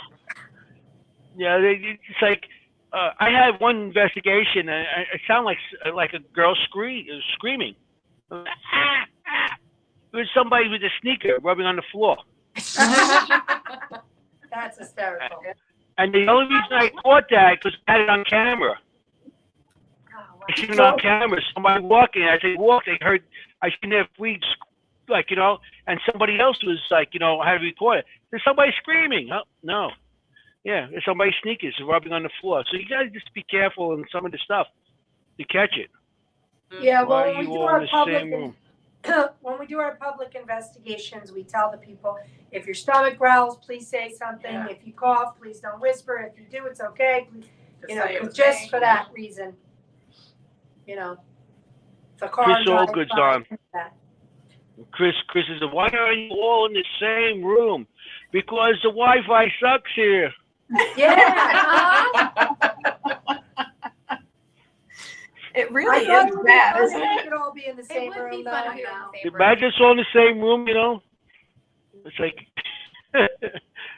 Yeah. It's like I had one investigation, and it sounded like a girl screaming. It was somebody with a sneaker rubbing on the floor. That's hysterical. And the only reason I caught that because I had it on camera. I seen it on camera. Somebody walking. As they walked, I seen their feet, and somebody else was like, I had to record it. There's somebody screaming. Oh, no. Yeah, there's somebody sneakers rubbing on the floor. So you gotta just be careful in some of the stuff to catch it. Yeah, well, Why when are we you do all our in the public same room? when we do our public investigations, we tell the people, if your stomach growls, please say something. Yeah. If you cough, please don't whisper. If you do, it's okay. Please, say it was just me. for that reason. The car Chris drives Allgood's by, on. that. Chris is, why are you all in the same room? Because the Wi-Fi sucks here. Yeah. It really I thought is it would bad, be fun isn't if we it? could all be in the It same would room. be though. fun if we were in the same room. Imagine us all in the same room, It's like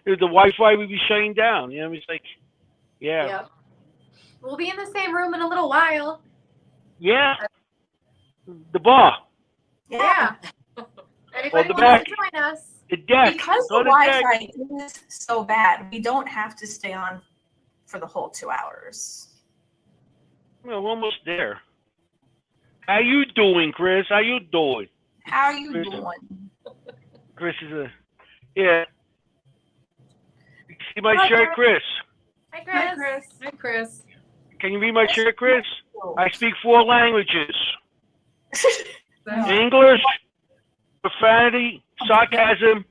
the Wi-Fi would be shutting down. It's like, yeah. Yep. We'll be in the same room in a little while. Yeah. The bar. Yeah. Anybody the wants back. to join us? The deck. Because Go the to deck. Wi-Fi is so bad, we don't have to stay on for the whole 2 hours. Well, we're almost there. How you doing, Chris? How you doing? How are you Chris- doing? Chris is yeah. You see my Hi, shirt, Chris? Hi, Hi, Chris. Chris. Hi, Chris. Can you read my shirt, Chris? I speak 4 languages: English, profanity, sarcasm,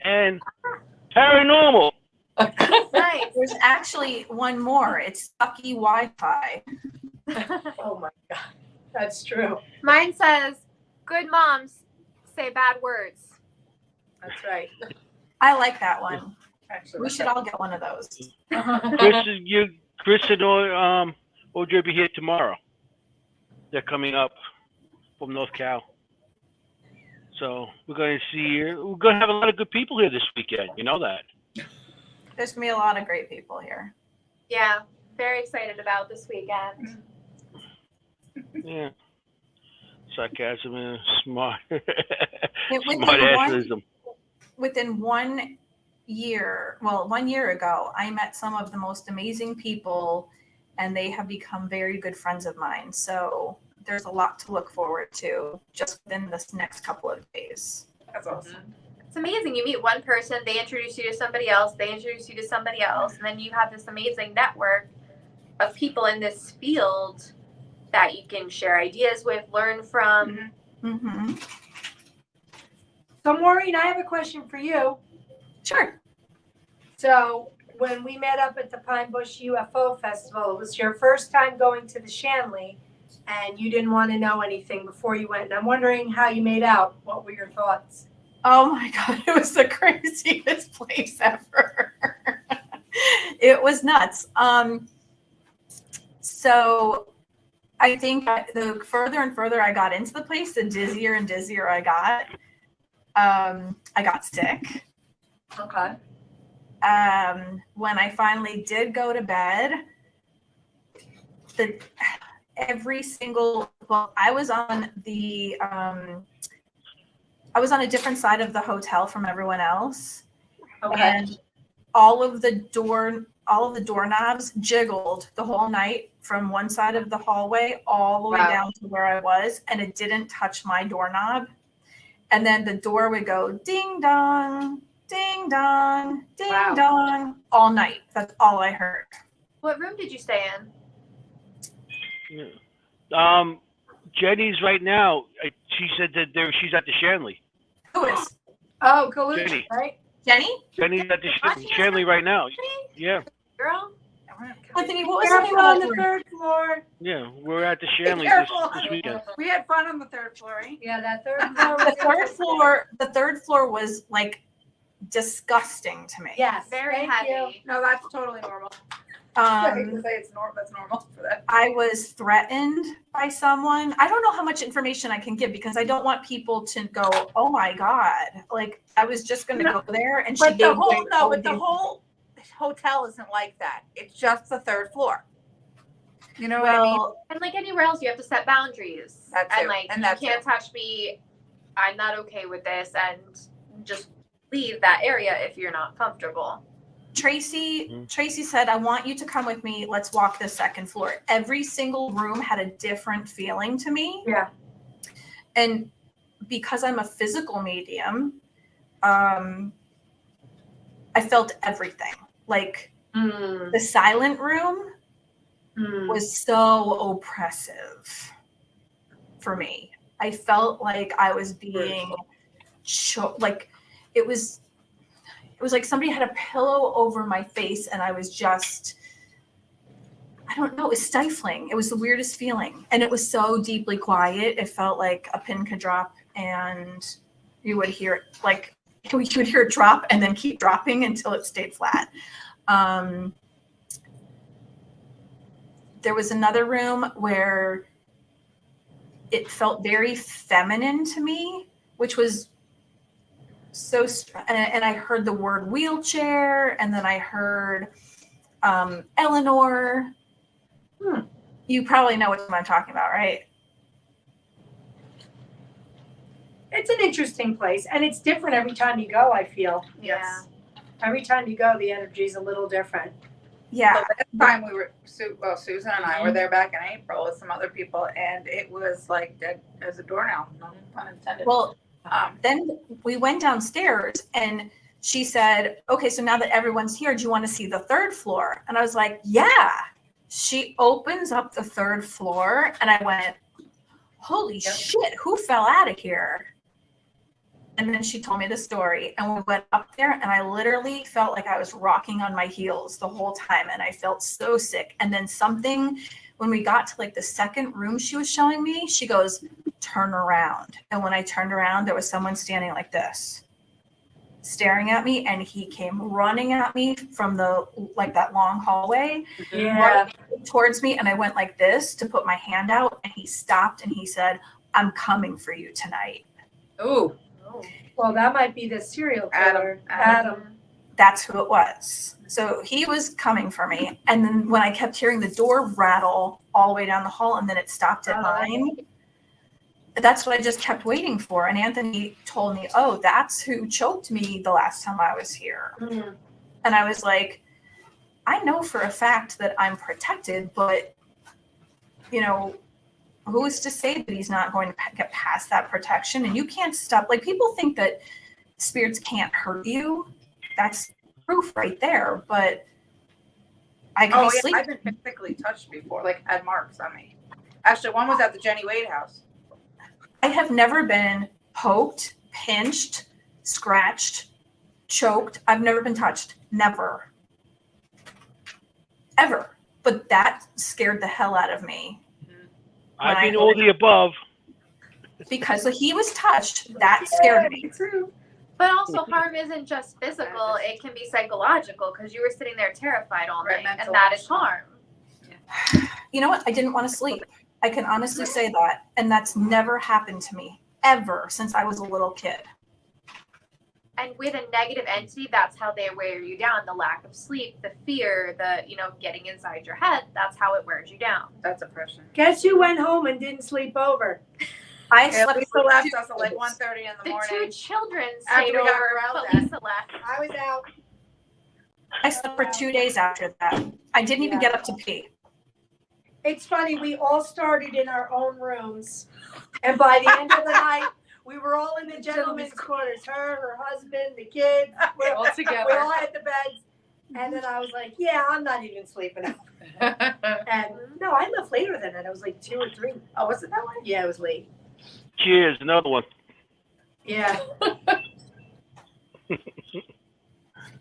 and paranormal. Nice. There's actually one more. It's sucky Wi-Fi. Oh my God, that's true. Mine says, "Good moms say bad words." That's right. I like that one. Actually, We should all get one of those. Chris and Audrey will be here tomorrow. They're coming up from North Cal. So we're going to have a lot of good people here this weekend. You know that. There's gonna be a lot of great people here. Yeah, very excited about this weekend. Yeah. Sarcasm and smart within asseism. Within 1 year, 1 year ago, I met some of the most amazing people, and they have become very good friends of mine. So there's a lot to look forward to just within this next couple of days. That's awesome. It's amazing. You meet one person, they introduce you to somebody else, they introduce you to somebody else, and then you have this amazing network of people in this field that you can share ideas with, learn from. Mm-hmm. So Maureen, I have a question for you. Sure. So when we met up at the Pine Bush UFO Festival, it was your first time going to the Shanley, and you didn't want to know anything before you went. And I'm wondering how you made out. What were your thoughts? Oh my God, it was the craziest place ever. It was nuts. So I think the further and further I got into the place, the dizzier and dizzier I got. I got sick. Okay. When I finally did go to bed, every single, well, I was on a different side of the hotel from everyone else. Okay. And all of the doorknobs jiggled the whole night from one side of the hallway all the way Wow. down to where I was, and it didn't touch my doorknob. And then the door would go ding dong, ding dong, ding Wow. dong all night. That's all I heard. What room did you stay in? Yeah. Jenny's right now. She said that she's at the Shanley. Who is? Oh, Kalush, Jenny. right? Jenny? Jenny's at the Shanley right now. Yeah, Girl? Anthony, what was We're the name on of the that room? third floor. yeah. We're at the Shanley careful. this weekend. We had fun on the third floor, right? Yeah, that third floor. Was The third floor was like disgusting to me. Yes. Very thank heavy. you. No, that's totally normal. I hate to Um, say it's that's normal for that. I was threatened by someone. I don't know how much information I can give because I don't want people to go, oh my God. Like I was just gonna go there and she But the gave whole me no, but the whole hotel isn't like that. It's just the third floor. You know what I mean? well, And like anywhere else, you have to set boundaries. That too. And like, And you that can't too. touch me. I'm not okay with this. And just leave that area if you're not comfortable. Tracy said, I want you to come with me. Let's walk the second floor. Every single room had a different feeling to me. Yeah. And because I'm a physical medium, I felt everything. Like the silent room was so oppressive for me. I felt like I was being like it was like somebody had a pillow over my face and I was just, I don't know, it was stifling. It was the weirdest feeling. And it was so deeply quiet. It felt like a pin could drop and you would hear it, like you would hear it drop and then keep dropping until it stayed flat. There was another room where it felt very feminine to me, which was so, and I heard the word wheelchair, and then I heard Eleanor. You probably know what I'm talking about, right? It's an interesting place, and it's different every time you go. I feel Yes. every time you go, the energy's a little different. Yeah. The last time we were, Susan and I were there back in April with some other people, and it was like dead as a doornail. No pun intended. Well, then we went downstairs and she said, okay, so now that everyone's here, do you want to see the third floor? And I was like, yeah. She opens up the third floor and I went, holy shit, who fell out of here? And then she told me the story and we went up there and I literally felt like I was rocking on my heels the whole time and I felt so sick. And then when we got to like the second room she was showing me, she goes, turn around. And when I turned around, there was someone standing like this, staring at me. And he came running at me from that long hallway Yeah. towards me. And I went like this to put my hand out and he stopped and he said, I'm coming for you tonight. Ooh. Well, that might be the serial killer. Adam. That's who it was. So he was coming for me. And then when I kept hearing the door rattle all the way down the hall and then it stopped at mine, that's what I just kept waiting for. And Anthony told me, oh, that's who choked me the last time I was here. And I was like, I know for a fact that I'm protected, but, you know, who is to say that he's not going to get past that protection? And you can't stop. Like, people think that spirits can't hurt you. That's proof right there. But I can be sleeping. I've been physically touched before, like had marks on me. Actually, one was at the Jenny Wade house. I have never been poked, pinched, scratched, choked. I've never been touched. Never. Ever. But that scared the hell out of me. I've been all the above. Because he was touched, that scared me. But also, harm isn't just physical; it can be psychological because you were sitting there terrified all Right, night, mental. and that is harm. You know what? I didn't want to sleep. I can honestly say that. And that's never happened to me ever since I was a little kid. And with a negative entity, that's how they wear you down. The lack of sleep, the fear, the, getting inside your head, that's how it wears you down. That's oppression. Guess who went home and didn't sleep over? I Yeah, slept Lisa for left 2 us at like days. 1:30 in the The morning. two children After stayed we got over, growled but at. Lisa left. I was out. I slept for 2 days after that. I didn't even Yeah. get up to pee. It's funny, we all started in our own rooms, and by the end of the night, we were all in the gentleman's quarters. Her husband, the kids. We're all We together. all had the beds. And then I was like, yeah, I'm not even sleeping. And no, I left later than that. I was like 2 or 3. Oh, was it that way? Yeah, it was late. Cheers, another one. Yeah.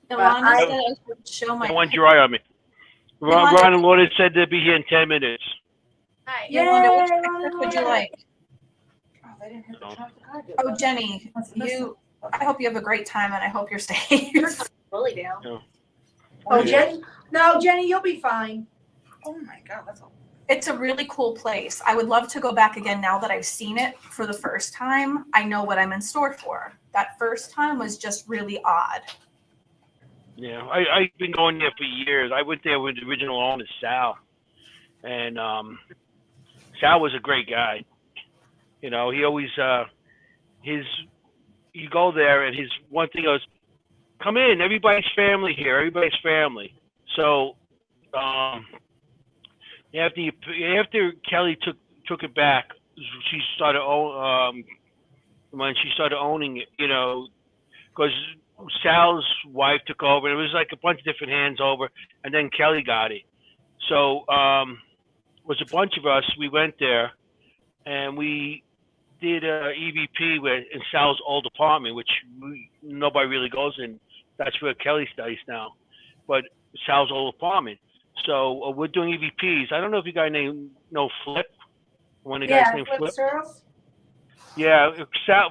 Ilana I- said I should show my. That one dry on me. Ron and Lourdes said they'd be here in 10 minutes. Nice. Yolanda, which Yay, picture would you Ilana. like? Oh, they didn't hit the traffic card. Oh, Jenny, I hope you have a great time and I hope you're safe. Fully down. Oh, Yeah. Jenny? No, Jenny, you'll be fine. Oh my God, that's a It's a really cool place. I would love to go back again now that I've seen it for the first time. I know what I'm in store for. That first time was just really odd. Yeah, I've been going there for years. I went there with the original owner, Sal. And Sal was a great guy. He always, you go there and his one thing was, come in, everybody's family here, everybody's family. So after Kelly took it back, she started when she started owning it, because Sal's wife took over. It was like a bunch of different hands over, and then Kelly got it. So it was a bunch of us. We went there, and we did EVP in Sal's old apartment, which nobody really goes in. That's where Kelly stays now, but Sal's old apartment. So we're doing EVPs. I don't know if you guys know Flip. One of the guys named Flip. Searles? Yeah,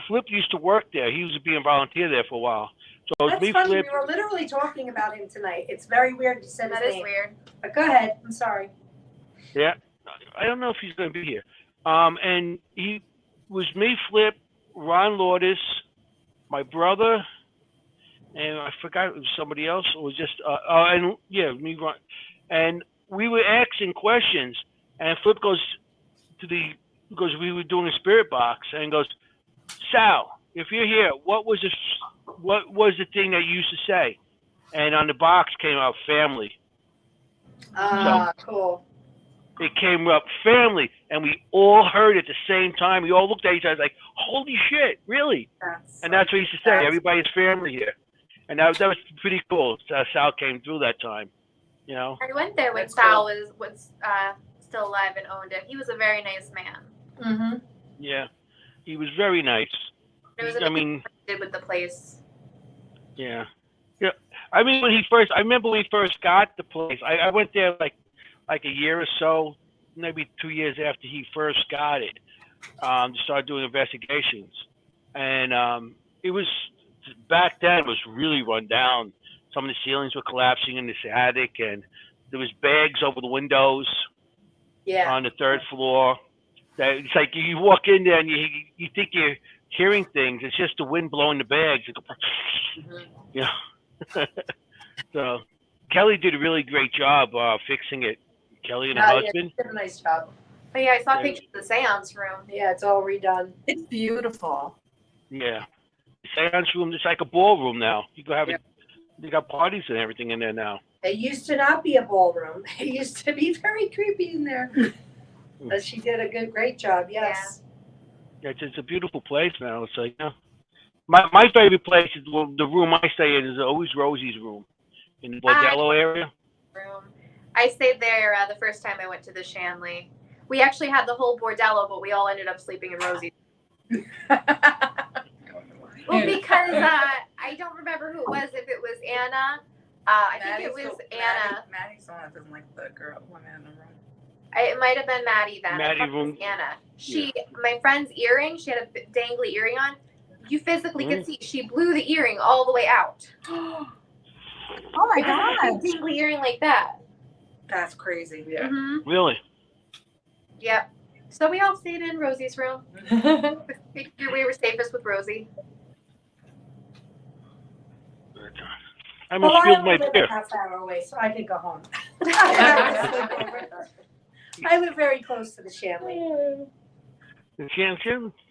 Flip used to work there. He was being a volunteer there for a while. So it was That's me, funny. Flip. We were literally talking about him tonight. It's very weird you said his That is name. weird. But go ahead. I'm sorry. Yeah, I don't know if he's going to be here. And he was me, Flip, Ron Lourdes, my brother, and I forgot it was somebody else. It was just me, Ron. And we were asking questions, and Flip goes because we were doing a spirit box, and goes, Sal, if you're here, what was the thing that you used to say? And on the box came out family. Cool. It came up family, and we all heard it at the same time. We all looked at each other like, holy shit, really? And that's what he used to say, everybody's family here. And that was pretty cool. Sal came through that time, I went there when That's Sal was still alive and owned it. He was a very nice man. Mm-hmm. Yeah, he was very nice. There was a did with the place. Yeah. I remember when he first got the place. I went there like a year or so, maybe 2 years after he first got it, to start doing investigations. And it was, back then, it was really run down. Some of the ceilings were collapsing in this attic, and there was bags over the windows on the 3rd floor. It's like you walk in there and you think you're hearing things. It's just the wind blowing the bags. So Kelly did a really great job fixing it. Kelly and her husband. Did a nice job. But yeah, I saw pictures of the seance room. Yeah, it's all redone. It's beautiful. Yeah. The seance room, it's like a ballroom now. You go have it. They got parties and everything in there now. It used to not be a ballroom. It used to be very creepy in there. But she did a great job. Yes. Yeah, it's a beautiful place now. It's like, my favorite place is the room I stay in is always Rosie's room in the Bordello area. Room. I stayed there the first time I went to the Shanley. We actually had the whole bordello, but we all ended up sleeping in Rosie's. Well, because I don't remember who it was. If it was Anna, I think it was Anna. Maddie's the one that doesn't like the women in the room. It might have been Maddie then. Maddie I thought it was Anna. My friend's earring. She had a dangly earring on. You physically could see she blew the earring all the way out. Oh my God. Dangly earring like that. That's crazy. Yeah. Mm-hmm. Really? Yep. So we all stayed in Rosie's room. Figured we were safest with Rosie. I Well, must I feel my only live beer. a half hour away, so I could go home. I live very close to the Shanley.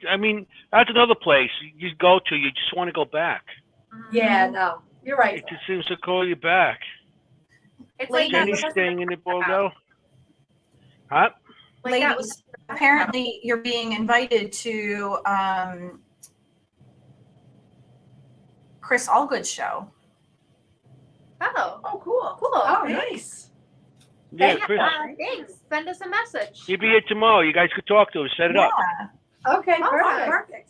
I mean, that's another place you go to. You just want to go back. Yeah, no, you're right. It just seems to call you back. It's like that. Jenny's staying in the Bordeaux. Huh? Like that Ladies, was apparently you're being invited to Chris Allgood's show. oh, Oh, cool. cool. Oh, nice. Yeah, Chris. Thanks. Send us a message. He'll be here tomorrow. You guys could talk to him. Set it up. Okay, Oh, perfect.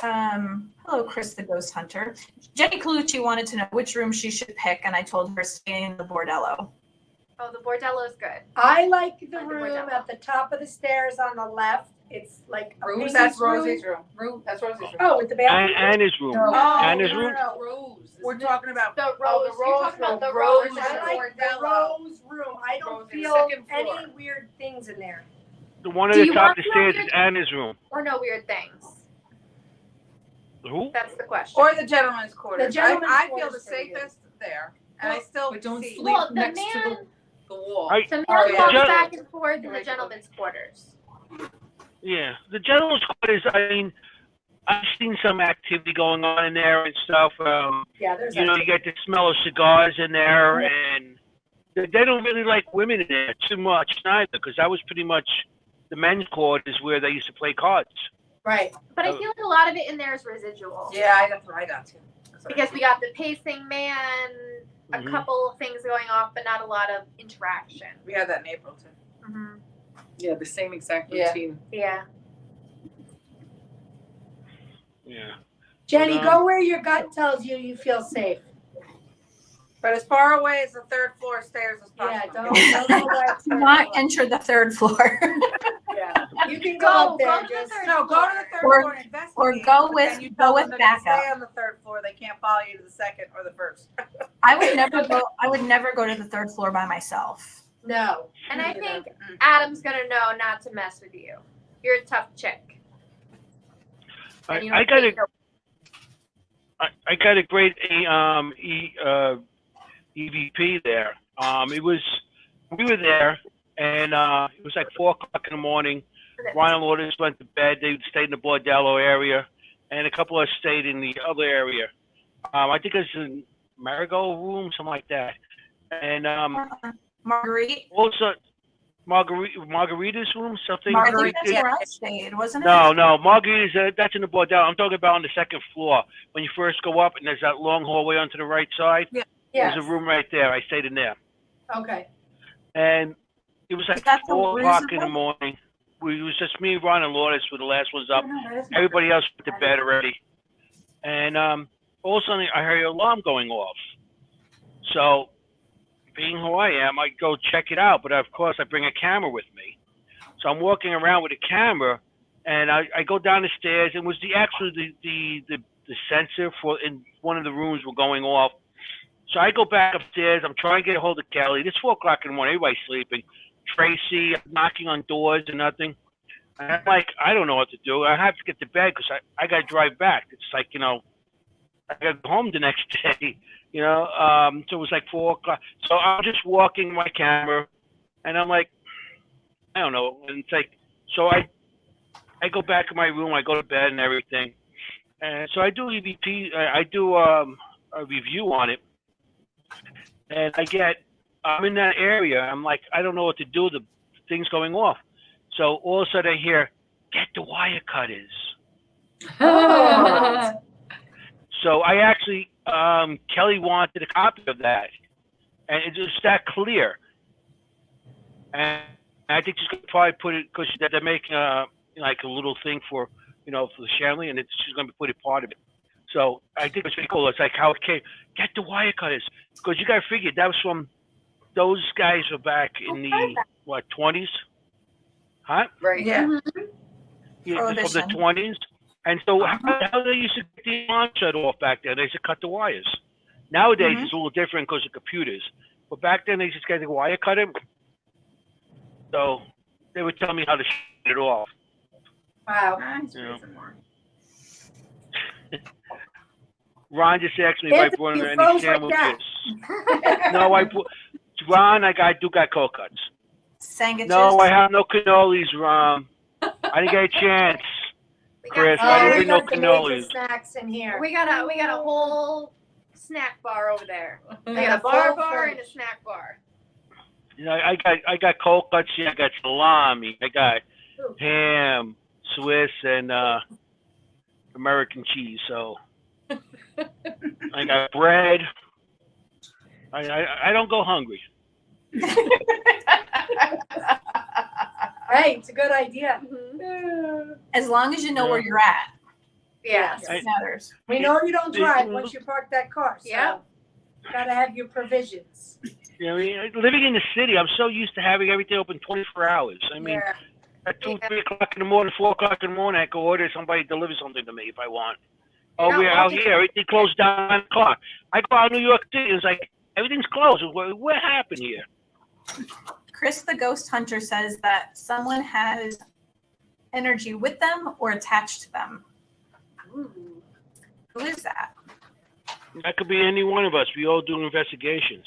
Hello, Chris the Ghost Hunter. Jenny Colucci wanted to know which room she should pick, and I told her stay in the Bordello. Oh, the Bordello is good. I like the Like the room Bordello. at the top of the stairs on the left. It's like a Rose, That's painted room. Rosie's room. That's Rosie's room. Oh, with the bathroom. And his room. No. And his room. Rose. We're talking about The oh, Rose. the You're Rose talking about room. the Rose Rose. I room. like the Rose room. I don't Rose is feel second floor. any weird things in there. The one at Do the you top want of the to know stairs is your- Anna's room. Or no weird things. Who? That's the question. Or the gentleman's quarters. The gentleman's I feel the quarters pretty good. safest there, and I Well, still But don't see. sleep Well, the next to man- the wall. I- The man Oh, yeah. walks Gen- back and forth in the gentleman's quarters. Yeah, the gentleman's quarters. I mean, I've seen some activity going on in there and stuff. Yeah, there's You know, you get the smell of cigars in there, and they don't really like women in there too much neither, because that was pretty much the men's quarters where they used to play cards. right. But I Oh. feel like a lot of it in there is residual. Yeah, that's what I got too. That's what I Because we got the pacing man, a Mhm. couple of things going off, but not a lot of interaction. we had that in April too. Mm-hmm. Yeah, the same exact Yeah. routine. Yeah. Yeah. Jenny, But, go where your gut tells you you feel safe. But as far away as the third floor stairs as possible. Yeah, don't go right. Do not enter the third floor. Yeah, you can go Go up there. to the Just third No, go to the third Or- floor and investigate. or go but with- then you go tell with them they're gonna backup. Stay on the third floor. They can't follow you to the second or the first. I would never go. I would never go to the third floor by myself. no. And I You think Mm. Adam's gonna know not to mess with you. You're a tough chick. And you don't I got take a I got a great EVP there. We were there, and it was like 4:00 in the morning. no- Ryan and Lourdes went to bed. They stayed in the Bordello area, and a couple of us stayed in the other area. I think it's in Marigold room, something like that. And Marguerite. also Margarita's room, something. I think Marguerite, that's yeah. where I stayed, wasn't it? No, Margarita's that's in the Bordello. I'm talking about on the second floor when you first go up, and there's that long hallway onto the right side. Yes. There's a room right there. I stayed in there. Okay. And it was Is like that the 4:00 in the Roosevelt? morning. It was just me, Ron, and Lourdes were the last ones up. No, that is Everybody else went to bed already. And all of a sudden, I heard an alarm going off. So, being who I am, I go check it out. But of course, I bring a camera with me. So I'm walking around with a camera, and I go down the stairs, and it was the sensor for in one of the rooms were going off. So I go back upstairs. I'm trying to get a hold of Kelly. It's 4:00 in the morning. Everybody's sleeping. Tracy, I'm knocking on doors and nothing. And I'm like, I don't know what to do. I have to get to bed because I got to drive back. It's like, I got to go home the next day, So it was like 4:00. So I'm just walking my camera, and I'm like, I don't know. And it's like, so I go back to my room. I go to bed and everything. And so I do EVP. I do a review on it. And I'm in that area. I'm like, I don't know what to do. The thing's going off. So all of a sudden I hear, get the wire cutters. Oh. So I actually, Kelly wanted a copy of that. And it's just that clear. And I think she's going to probably put it, because they're making like a little thing for the Shanley, and she's going to put it part of it. So I think it's pretty cool. It's like how it came, get the wire cutters. Because you got to figure, that was from, those guys were back in the, 20s? Huh? Right. Yeah. Yeah, from the Prohibition. 20s. And so how they used to get the alarm shut off back then, they used to cut the wires. Nowadays, it's a little different because of computers. But back then, they just got the wire cutter. So they would tell me how to shut it off. Wow. Nice. Yeah. Ron just asked me if I Anthony, brought you him froze any like that. sandwiches. No, Ron, I do got cold cuts. Sandwiches. No, I have no cannolis, Ron. I didn't get a chance. We Chris, got, I Oh, didn't we get no got the major cannolis. snacks in here. we got a whole snack bar over there. We And got a a bar full bar and a fridge. snack bar. You know, I got cold cuts here. I got salami. I got Ooh. ham, Swiss, and American cheese. So I got bread. I don't go hungry. Hey, it's a good idea. As long as you know where you're at, Yeah. it matters. We know you don't drive once you park that car, so Yeah. gotta have your provisions. You know, living in the city, I'm so used to having everything open 24 hours. I mean, Yeah. at 2, 3 o'clock in the morning, 4 o'clock in the morning, I can order somebody to deliver something to me if I want. Oh, You're we're not out walking- here. Everything closed down at 9 o'clock. I go out to New York City, and it's like, everything's closed. What happened here? Chris the Ghost Hunter says that someone has energy with them or attached to them. Ooh. Who is that? That could be any one of us. We all do investigations.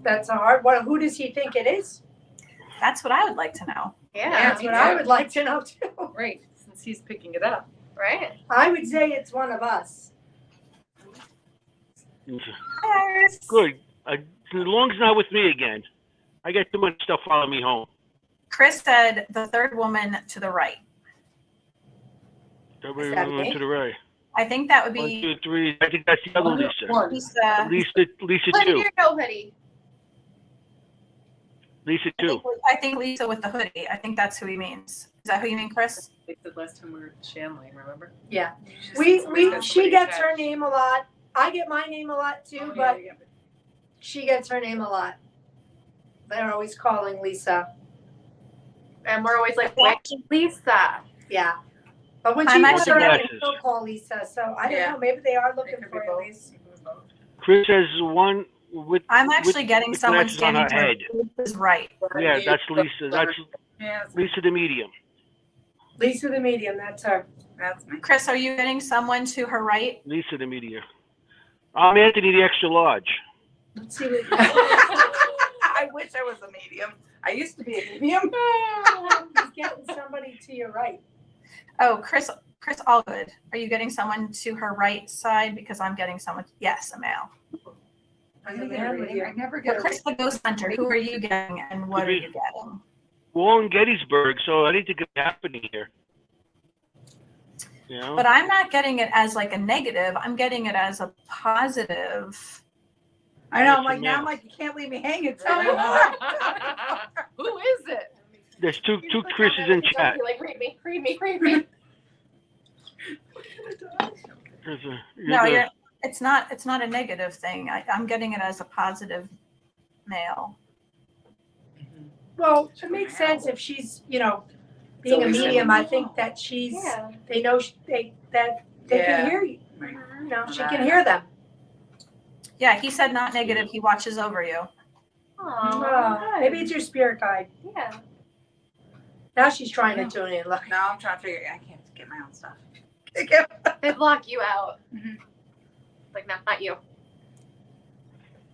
That's a hard one. Who does he think it is? That's what I would like to know. Yeah. That's me what I too. would like to know too. Right, since he's picking it up. Right. I would say it's one of us. Hi, Iris. Good. As long as it's not with me again. I got too much stuff following me home. Chris said the third woman to the right. Everybody that went me? to the right. I think that would 1, be 2, 3. I think that's the other Lisa. Lisa. Lisa Put 2. your no hoodie. Lisa I 2. think, I think Lisa with the hoodie. I think that's who he means. Is that who you mean, Chris? Like the last time we were at Shanley, remember? Yeah. Somebody's She gets her attached. name a lot. I get my name a lot too, Oh, but yeah. she gets her name a lot. They're always calling Lisa. And we're always like, wait, Lisa. Yeah. But when I'm she actually comes around, getting- they still call Lisa. So I don't Yeah. know. Maybe they are They looking could for be you, both. Lisa. Chris has one with. I'm actually getting with someone glasses on standing her to head. Lisa's right. Yeah, that's Lisa. That's Yeah, Lisa the medium. Lisa the medium, that's her. that's me. Chris, are you getting someone to her right? Lisa the medium. I'm Anthony the extra large. Let's see what I wish I was a medium. I used to be a medium. he's getting somebody to your right. Oh, Chris Allgood. Are you getting someone to her right side? Because I'm getting someone. Yes, a male. I never never get a reading. I never So get a Chris the Ghost Hunter, who are you getting and what are you getting? We're all in Gettysburg, so anything could be happening here. You know? But I'm not getting it as like a negative. I'm getting it as a positive. I know. I'm Yes, like a now. male. I'm like you can't leave me hanging. Tell me more. Who is it? There's two Chris's in chat. You're like, read me, read me, read me. No, it's not a negative thing. I'm getting it as a positive male. Well, it makes sense if she's, being a Lisa. medium. I think that she's, Yeah. they know that they Yeah. can hear you. Right. She can hear them. Yeah, he said not negative. He watches over you. Aww. Maybe it's your spirit guide. Yeah. Now she's trying to tune in. Look. Now I'm trying to figure. I can't get my own stuff. They block you out. Mhm. Like, no, not you.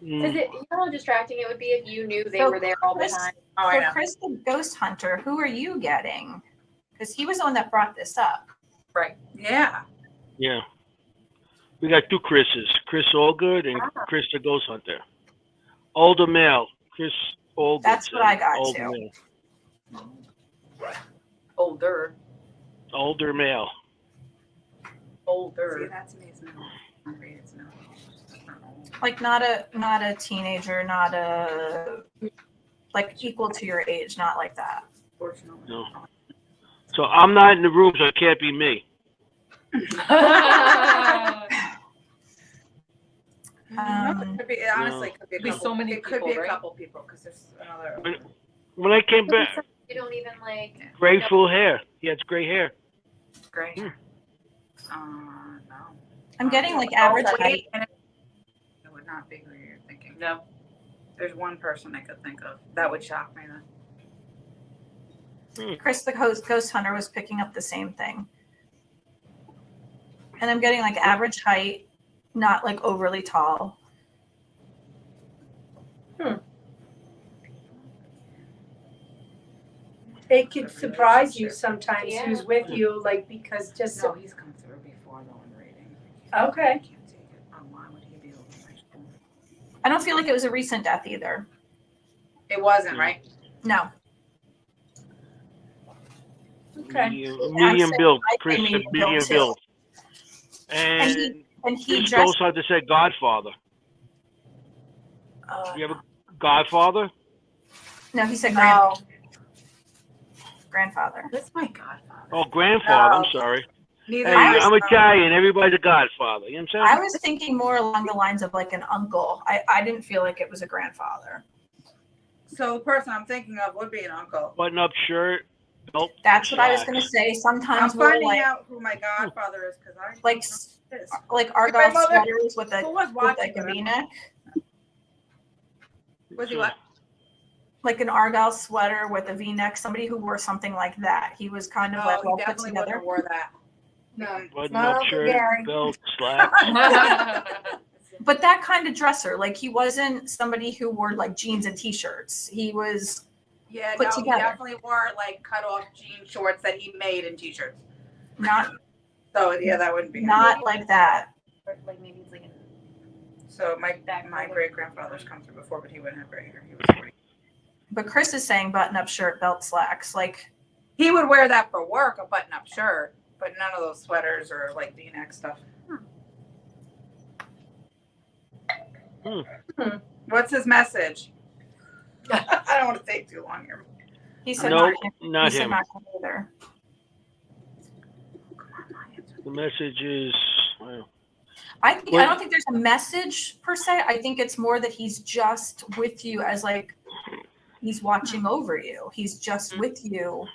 Mm. Because you know how distracting it would be if you knew they So were there all the Chris- time. Oh, I So know. Chris the Ghost Hunter, who are you getting? Because he was the one that brought this up. Yeah. Yeah. We got two Chris's. Chris Allgood and Ah. Chris the Ghost Hunter. Older male. Chris Allgood. That's what I got, Older too. male. Older. Older male. See, Older. that's me. It's no. Hungry. It's no. Like not a teenager, not a like equal to your age, not like that. Fortunately. No. So I'm not in the room, so it can't be me. It could be. It honestly could be a Could be couple. so many It could be people, a right? couple people because there's another. When I came back, You don't even like. gray full hair. He has gray hair. Great. Hmm. No. I'm getting like average Oh, height. and it would not be who you're thinking. No. There's one person I could think of that would shock me though. Chris, the ghost hunter, was picking up the same thing. And I'm getting like average height, not like overly tall. It could surprise you sometimes who's with you, like, because just, No, he's come through before though in reading. okay. I can't take it. Why would he be over my shoulder? I don't feel like it was a recent death either. It wasn't, right? No. Okay. Medium I'd build. say Chris said medium build, medium too. build. And And he Chris dressed. also had to say Godfather. You have a Godfather? No, he said No. grandfather. That's my godfather. Oh, grandfather. No. I'm sorry. Neither Hey, I I'm Italian. Everybody's a Godfather. You know what I'm I saying? was thinking more along the lines of like an uncle. I didn't feel like it was a grandfather. So the person I'm thinking of would be an uncle. Button-up shirt, belt. That's what I was slacks. going to say. I'm Sometimes we'll finding like out who my godfather is because I like don't know who it is. like Argyle mother- sweaters with Who was with watching like a that? V-neck, Was he what? like an Argyle sweater with a V-neck. Somebody who wore something like that. He was kind of No, like he well put definitely wouldn't together. have wore that. No. Button-up Uncle shirt, Gary. belt, slacks. But that kind of dresser, like he wasn't somebody who wore like jeans and t-shirts. He was Yeah, Put no, together. he definitely wore like cut off jean shorts that he made in t-shirts. not So yeah, that wouldn't be him. not like that. Or, like maybe it's like an So my great grandfather's come through before, but he wouldn't have gray hair. He was 40. But Chris is saying button-up shirt, belt, slacks. Like He would wear that for work, a button-up shirt, but none of those sweaters or like V-neck stuff. What's his message? I don't want to take too long here. he said, No, not him. not He said him. not him either. The message is. I Well- don't think there's a message per se. I think it's more that he's just with you as like he's watching over you. He's just with you,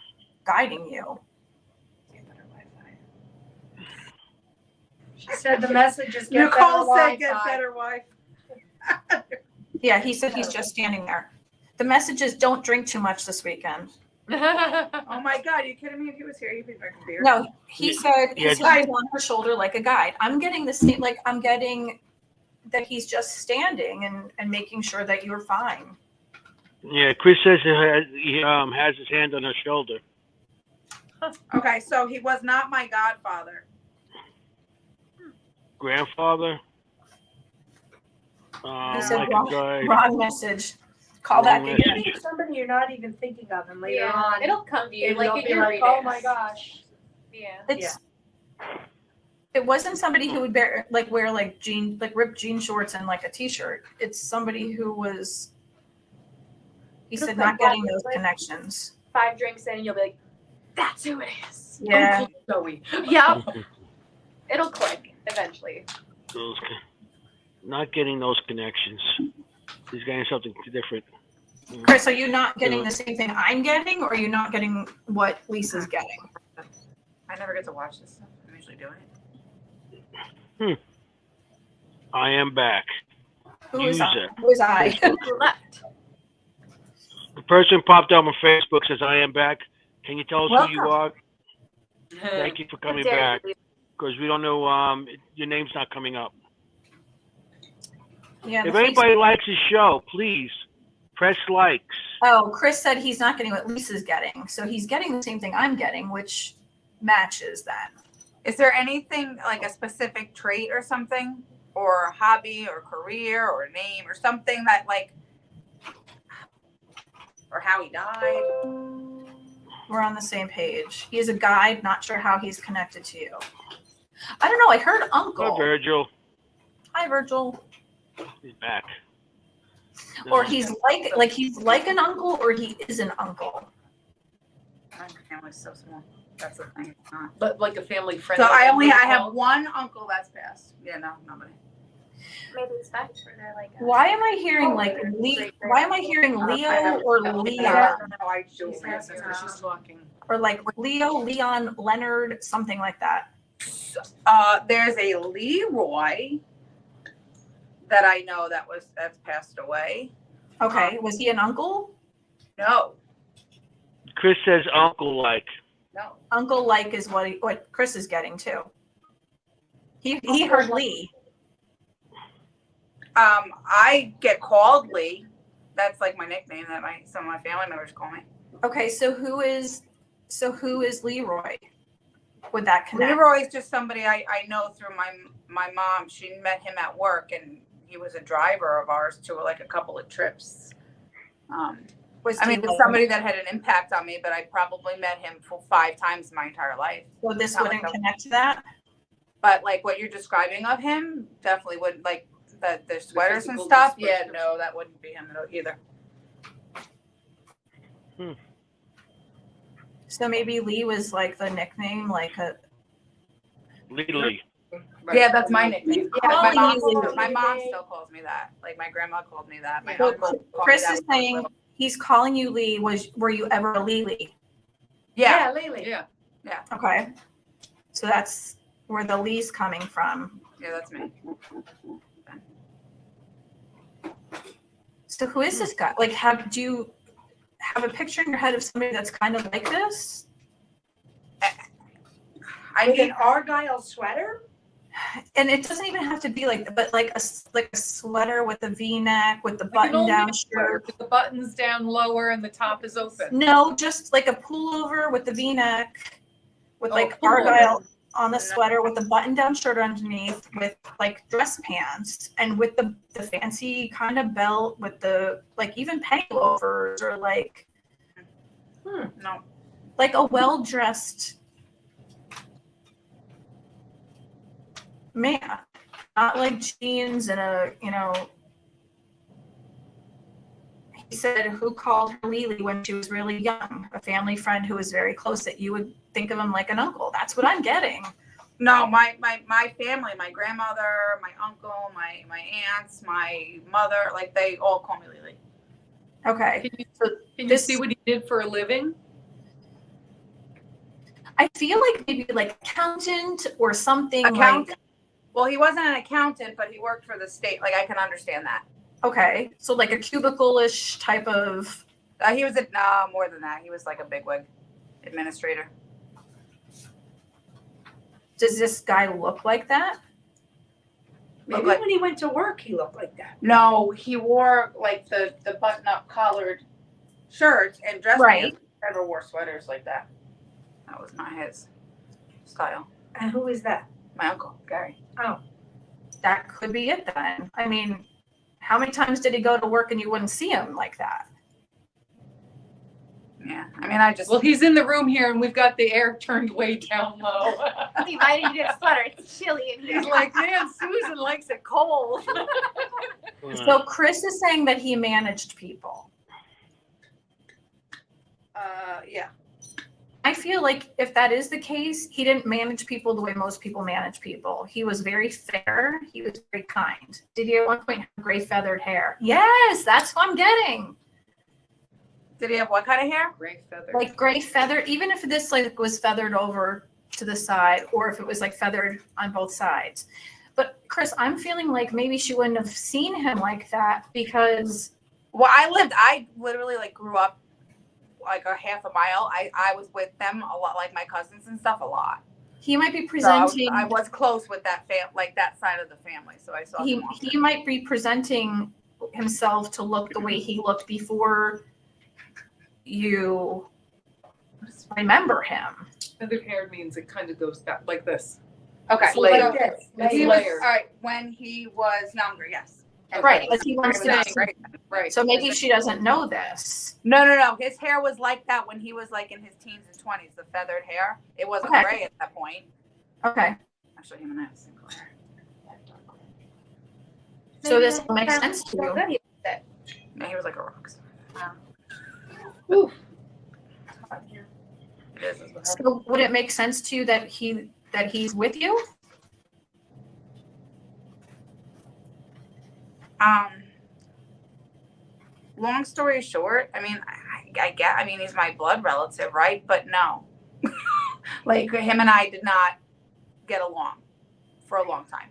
guiding you. She said the message is get Nicole better said get Wi-Fi. better wife. Yeah, he said he's just standing there. The message is don't drink too much this weekend. Oh my God, are you kidding me? If he was here, he'd be drinking beer. No, he Yeah, said yeah. his head on her shoulder like a guide. I'm getting the same, like I'm getting that he's just standing and making sure that you're fine. Yeah, Chris says he has his hand on her shoulder. Okay, so he was not my godfather. Grandfather. He said Like a wrong, guy. wrong message. Call back Wrong again. Maybe somebody you're not even thinking of, and later yeah, on, it'll come to you it'll like in be your like, readings. oh my gosh. Yeah. It's it wasn't somebody who would wear like ripped jean shorts and like a t-shirt. It's somebody who was he said not getting those connections. 5 drinks in, you'll be like, that's who it is. Yeah. Joey. Yep. It'll click eventually. Not getting those connections. He's getting something different. Chris, are you not getting the same thing I'm getting, or are you not getting what Lisa's getting? I never get to watch this stuff. I'm usually doing it. I am back. Who is I? User. Who is I? Who left? The person popped up on Facebook says, I am back. Can you tell us who you are? Welcome. Thank you for coming Dare back. you. Because we don't know, your name's not coming up. Yeah. If the anybody likes his show, please press likes. Oh, Chris said he's not getting what Lisa's getting. So he's getting the same thing I'm getting, which matches that. Is there anything like a specific trait or something, or a hobby or career or a name or something that like, or how he died? We're on the same page. He is a guide, not sure how he's connected to you. I don't know. I heard uncle. Hi, Virgil. Hi, Virgil. He's back. Or he's like an uncle, or he is an uncle. My family's so small. That's the thing. It's not. But like a family friend. So I have one uncle that's passed. Yeah, no, nobody. Maybe it's back for their like. Why am I hearing like why am I hearing Leo or I Leon don't know. I do. She's talking. or like Leo, Leon, Leonard, something like that? There's a Leroy that I know that's passed away. Okay, was he an uncle? No, Chris says uncle like. No. Uncle like is what Chris is getting too. He heard Lee. I get called Lee. That's like my nickname that some of my family members call me. Okay, so who is Leroy? Would that connect? Leroy is just somebody I know through my mom. She met him at work, and he was a driver of ours to like a couple of trips. It's somebody that had an impact on me, but I probably met him for 5 times in my entire life. So this wouldn't connect to that? But like what you're describing of him, definitely would, like the sweaters and stuff. Yeah, no, that wouldn't be him either. So maybe Lee was like the nickname, like a. Lee. Right. Yeah, that's my nickname. Yeah, my Calling mom you still calls me that. Like my grandma called me that. My So uncle called Chris me that is when I was saying little. he's calling you Lee. Were you ever a Lee? Yeah. Lily. Yeah. Okay. So that's where the Lee's coming from. Yeah, that's me. So who is this guy? Like, do you have a picture in your head of somebody that's kind of like this? I With need an Argyle sweater? And it doesn't even have to be like a sweater with a V-neck with the Like an old button-down man sweater shirt. with the buttons down lower and the top is open. No, just like a pullover with the V-neck, with Oh, like pullover. Argyle on the sweater with a button-down shirt underneath, with like dress pants, and with the fancy kind of belt with the like even penny loafers, or like no. like a well-dressed man, not like jeans and a, he said, who called her Lily when she was really young? A family friend who was very close, that you would think of him like an uncle. That's what I'm getting. No, my family, my grandmother, my uncle, my aunts, my mother, like they all call me Lily. Okay. Can you see what he did for a living? I feel like maybe like accountant or something. Accountant? Well, he wasn't an accountant, but he worked for the state. Like I can understand that. Okay. So like a cubicle-ish type of. He was more than that. He was like a bigwig administrator. Does this guy look like that? Maybe like- when he went to work, he looked like that. No, he wore like the button-up collared shirts and dress Right. pants. He never wore sweaters like that. That was not his style. And who is that? My uncle, Gary. That could be it then. I mean, how many times did he go to work and you wouldn't see him like that? Yeah, I mean, I just. Well, he's in the room here and we've got the air turned way down low. He might need a sweater. It's chilly in here. He's like, man, Susan likes it cold. So Chris is saying that he managed people. Yeah. I feel like if that is the case, he didn't manage people the way most people manage people. He was very fair. He was very kind. Did he at one point have gray feathered hair? Yes, that's what I'm getting. Did he have what kind of hair? Gray feather. Like gray feathered, even if this like was feathered over to the side, or if it was like feathered on both sides. But Chris, I'm feeling like maybe she wouldn't have seen him like that because. Well, I literally like grew up like a half a mile. I was with them a lot, like my cousins and stuff a lot. He might be So presenting. I was close with that that side of the family, so I saw him often. He might be presenting himself to look the way he looked before you remember him. Feathered hair means it kind of goes down like this. Okay. It's layered. Like this. It's He was, all layered. right, when he was younger, yes. Right, but he wants Saying, to. right, right. So maybe she doesn't know this. No. His hair was like that when he was like in his teens and 20s, the feathered hair. It wasn't Okay. gray at that point. Okay, Actually, him and I have single hair. so this makes sense to you. No, he was like a rock star. Oof. It is with her. So would it make sense to you that he's with you? Long story short, I mean, I mean, he's my blood relative, right? But no, like him and I did not get along for a long time.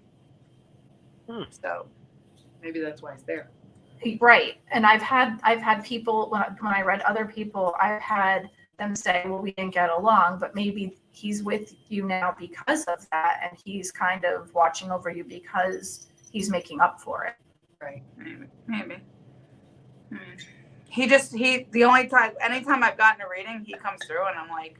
So Maybe that's why it's there. Right, and I've had people when I read other people, I've had them say, well, we didn't get along, but maybe he's with you now because of that, and he's kind of watching over you because he's making up for it. Right. Maybe. The only time, anytime I've gotten a reading, he comes through and I'm like,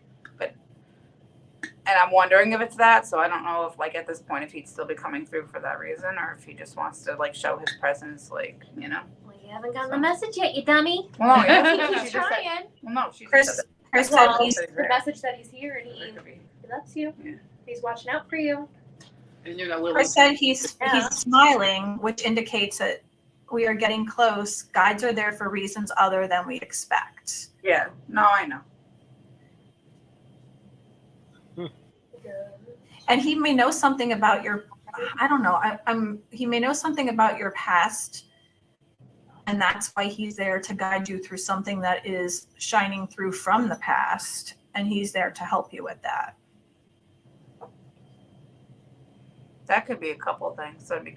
and I'm wondering if it's that. So I don't know if, like, at this point, if he'd still be coming through for that reason, or if he just wants to, like, show his presence, like, you know. Well, you haven't gotten the message yet, you dummy. Well, no, yeah, Keep she just said, trying. well, no, she just Chris, said that. Chris said Well, he's, the message said he's here and he loves you. Yeah. He's watching out for you. And you're not willing. Chris said he's Yeah. smiling, which indicates that we are getting close. Guides are there for reasons other than we expect. Yeah, no, I know. And he may know something about your, I don't know, he may know something about your past, and that's why he's there to guide you through something that is shining through from the past, and he's there to help you with that. That could be a couple things. So I'd be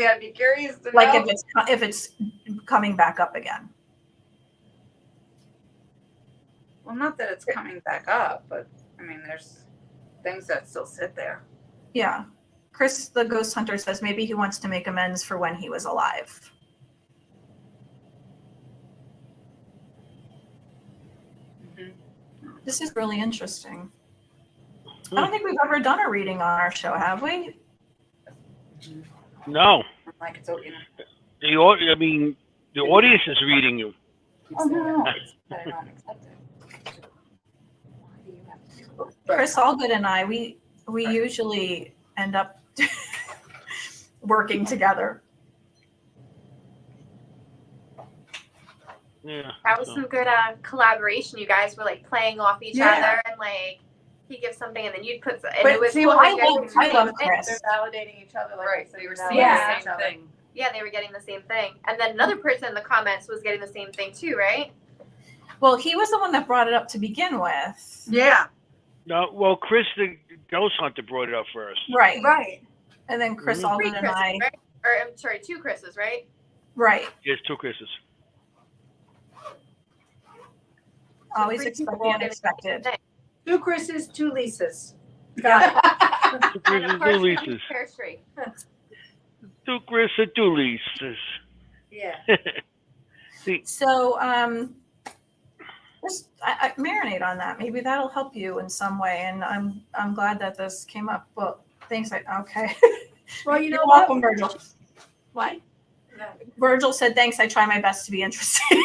I'd be curious to know. Like if it's coming back up again. Well, not that it's coming back up, but I mean, there's things that still sit there. Yeah. Chris, the ghost hunter, says maybe he wants to make amends for when he was alive. This is really interesting. I don't think we've ever done a reading on our show, have we? No. Like, it's, you know. The audience is reading you. Oh, no. But I don't accept it. Why do you have to do it? Chris Allgood and I, we usually end up working together. Yeah. That was some good collaboration. You guys were like playing off each Yeah. other, and like he gives something and then you'd put and But it was see, cool. what You guys I could love do it. Chris. They're validating each other. Like Right, so so you were they're seeing validating the each same other. thing. Yeah, they were getting the same thing. And then another person in the comments was getting the same thing too, right? Well, he was the one that brought it up to begin with. Yeah. No, well, Chris, the ghost hunter, brought it up first. Right. Right. And then Chris Mhm. Three Allgood and Chris's, I. right? Or I'm sorry, two Chris's, right? Right. There's two Chris's. Always three expect people the all getting the same unexpected. thing. 2 Chris's, 2 Lisas. Got it. Two And Chris's, of two course, Lisa's. Pear Street. Two Chris and two Lisa's. Yeah. So, just I marinate on that. Maybe that'll help you in some way. And I'm glad that this came up. Well, thanks. Okay. Well, you know You're what? welcome, Virgil. What? Virgil said, "Thanks. I try my best to be interesting."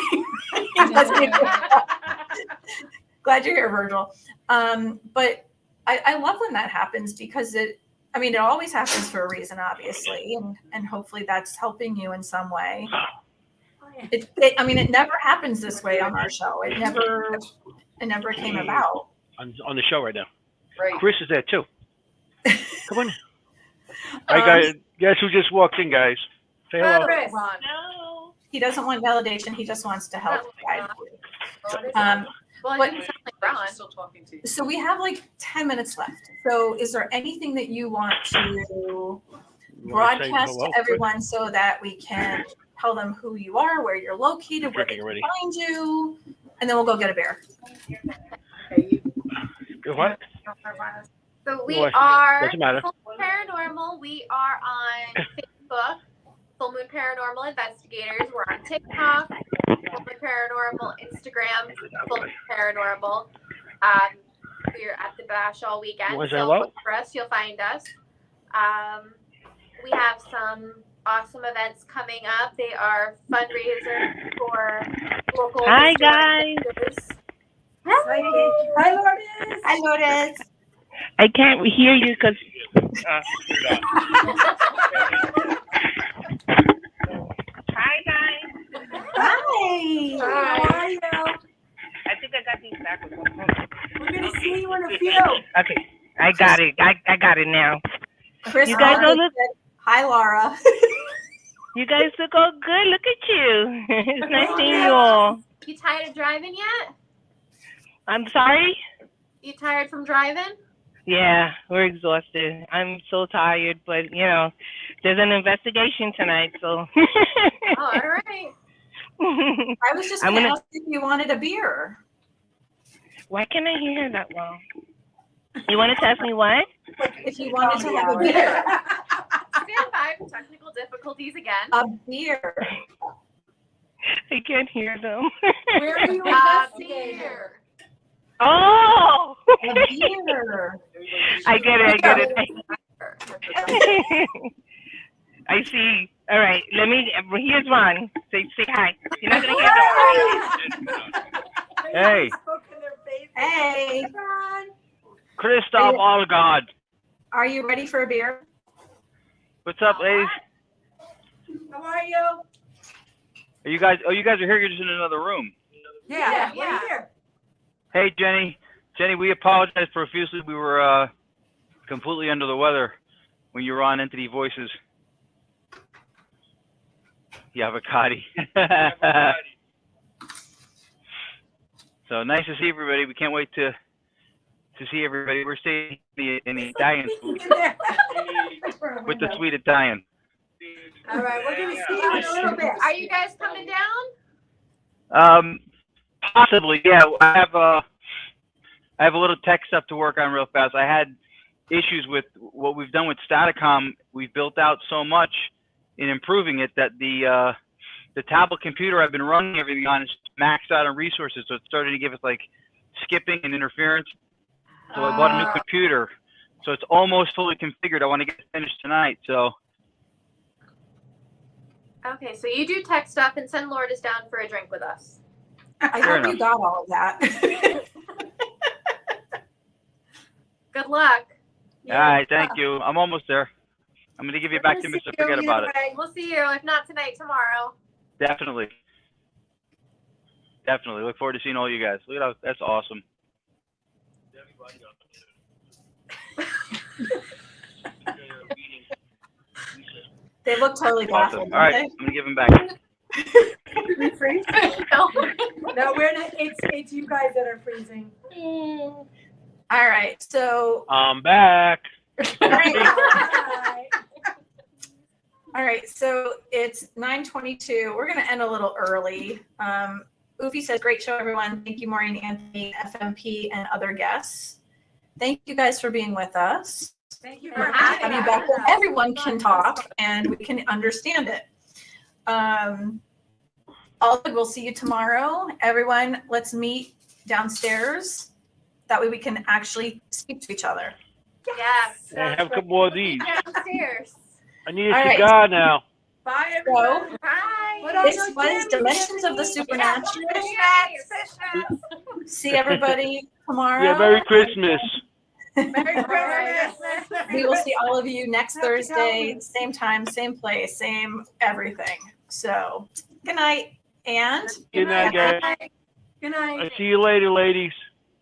Glad you're here, Virgil. But I love when that happens because it always happens for a reason, obviously, and hopefully that's helping you in some way. It never happens this way on our show. It never came about. On the show right now. Right. Chris is there too. Come on. All right, guys. Guess who just walked in, guys? Say hello. Chris. Ron. He doesn't want validation. He just wants to help guide you. Well, But- it didn't sound like Ron. I'm still talking to you. So we have like 10 minutes left. So is there anything that you want to You wanna say broadcast hello, to Chris? everyone so that we can tell them who you are, where you're located, where they Drinking can already. find you, and then we'll go get a beer. What? So we What? are Doesn't matter. Full Moon Paranormal. We are on Facebook, Full Moon Paranormal Investigators. We're on TikTok, Full Moon Paranormal, Instagram, Full Moon Paranormal. We're at the Bash all weekend. wanna say So hello? look for us. You'll find us. We have some awesome events coming up. They are fundraisers for local. Hi, historic guys. centers. Hi, Lourdes. Hi, Lourdes. I can't hear you because hi guys. Hi. How are you? I think I got these backwards. We're going to see you in a few. Okay, I got it. I got it now. Chris You guys Allgood all look- said, hi, Laura. You guys look all good. Look at you. It's nice seeing you all. You tired of driving yet? I'm sorry. You tired from driving? Yeah, we're exhausted. I'm so tired, but there's an investigation tonight, so. Oh, all right. I was just I'm going to gonna- ask if you wanted a beer. Why can't I hear that well? You want to test me what? If you wanted to have a beer. Stand by for technical difficulties again. A beer. I can't hear them. Where are you investigating? Beer. Oh! A beer. I get it. I see. All right, here's Ron. Say hi. You're not going to hear them. Hey. Hey, Christoph Algard. are you ready for a beer? What's up, ladies? How are you? You guys are here. You're just in another room. Yeah, we're here. Hey, Jenny. Jenny, we apologize profusely. We were completely under the weather when you were on Entity Voices. Yavakati. So nice to see everybody. We can't wait to see everybody. We're staying in the Italian food with the sweet Italian. All right, we're gonna see you in a little bit. Are you guys coming down? Possibly, yeah. I have a little tech stuff to work on real fast. I had issues with what we've done with Statacom. We've built out so much in improving it that the tablet computer I've been running everything on is maxed out on resources, so it's starting to give us like skipping and interference. So I bought a new computer, so it's almost fully configured. I want to get it finished tonight. So Okay, so you do tech stuff and send Lourdes down for a drink with us. I Fair hope you got all of that. Good luck. all right, thank you. I'm almost there. I'm gonna give you back to Mr. Forget About It. We'll see you, if not tonight, tomorrow. Definitely. Look forward to seeing all you guys. Look at that. That's awesome. They look totally baffled. Awesome. All right, don't I'm gonna give him back. We freeze? No. No, we're not. It's you guys that are freezing. they? All right, so I'm back. Bye. all right, so it's 9:22. We're gonna end a little early. Ufi says, "Great show, everyone. Thank you, Maureen, Anthony, FMP, and other guests. Thank you guys for being with us. Thank you We're for happy to having have you back us. where everyone can talk and we can understand it. All good. We'll see you tomorrow. Everyone, let's meet downstairs. That way we can actually speak to each other. Yes. Hey, have a couple more of these. Downstairs. I need a All right. cigar now. Bye, everyone. So Bye. What else? this was Dimensions of the Supernatural. Cheers. See everybody tomorrow. Yeah, Merry Christmas. Merry Christmas. We will see all of you next Thursday, same time, same place, same everything. So good night and Good night, guys. Good night. I'll see you later, ladies.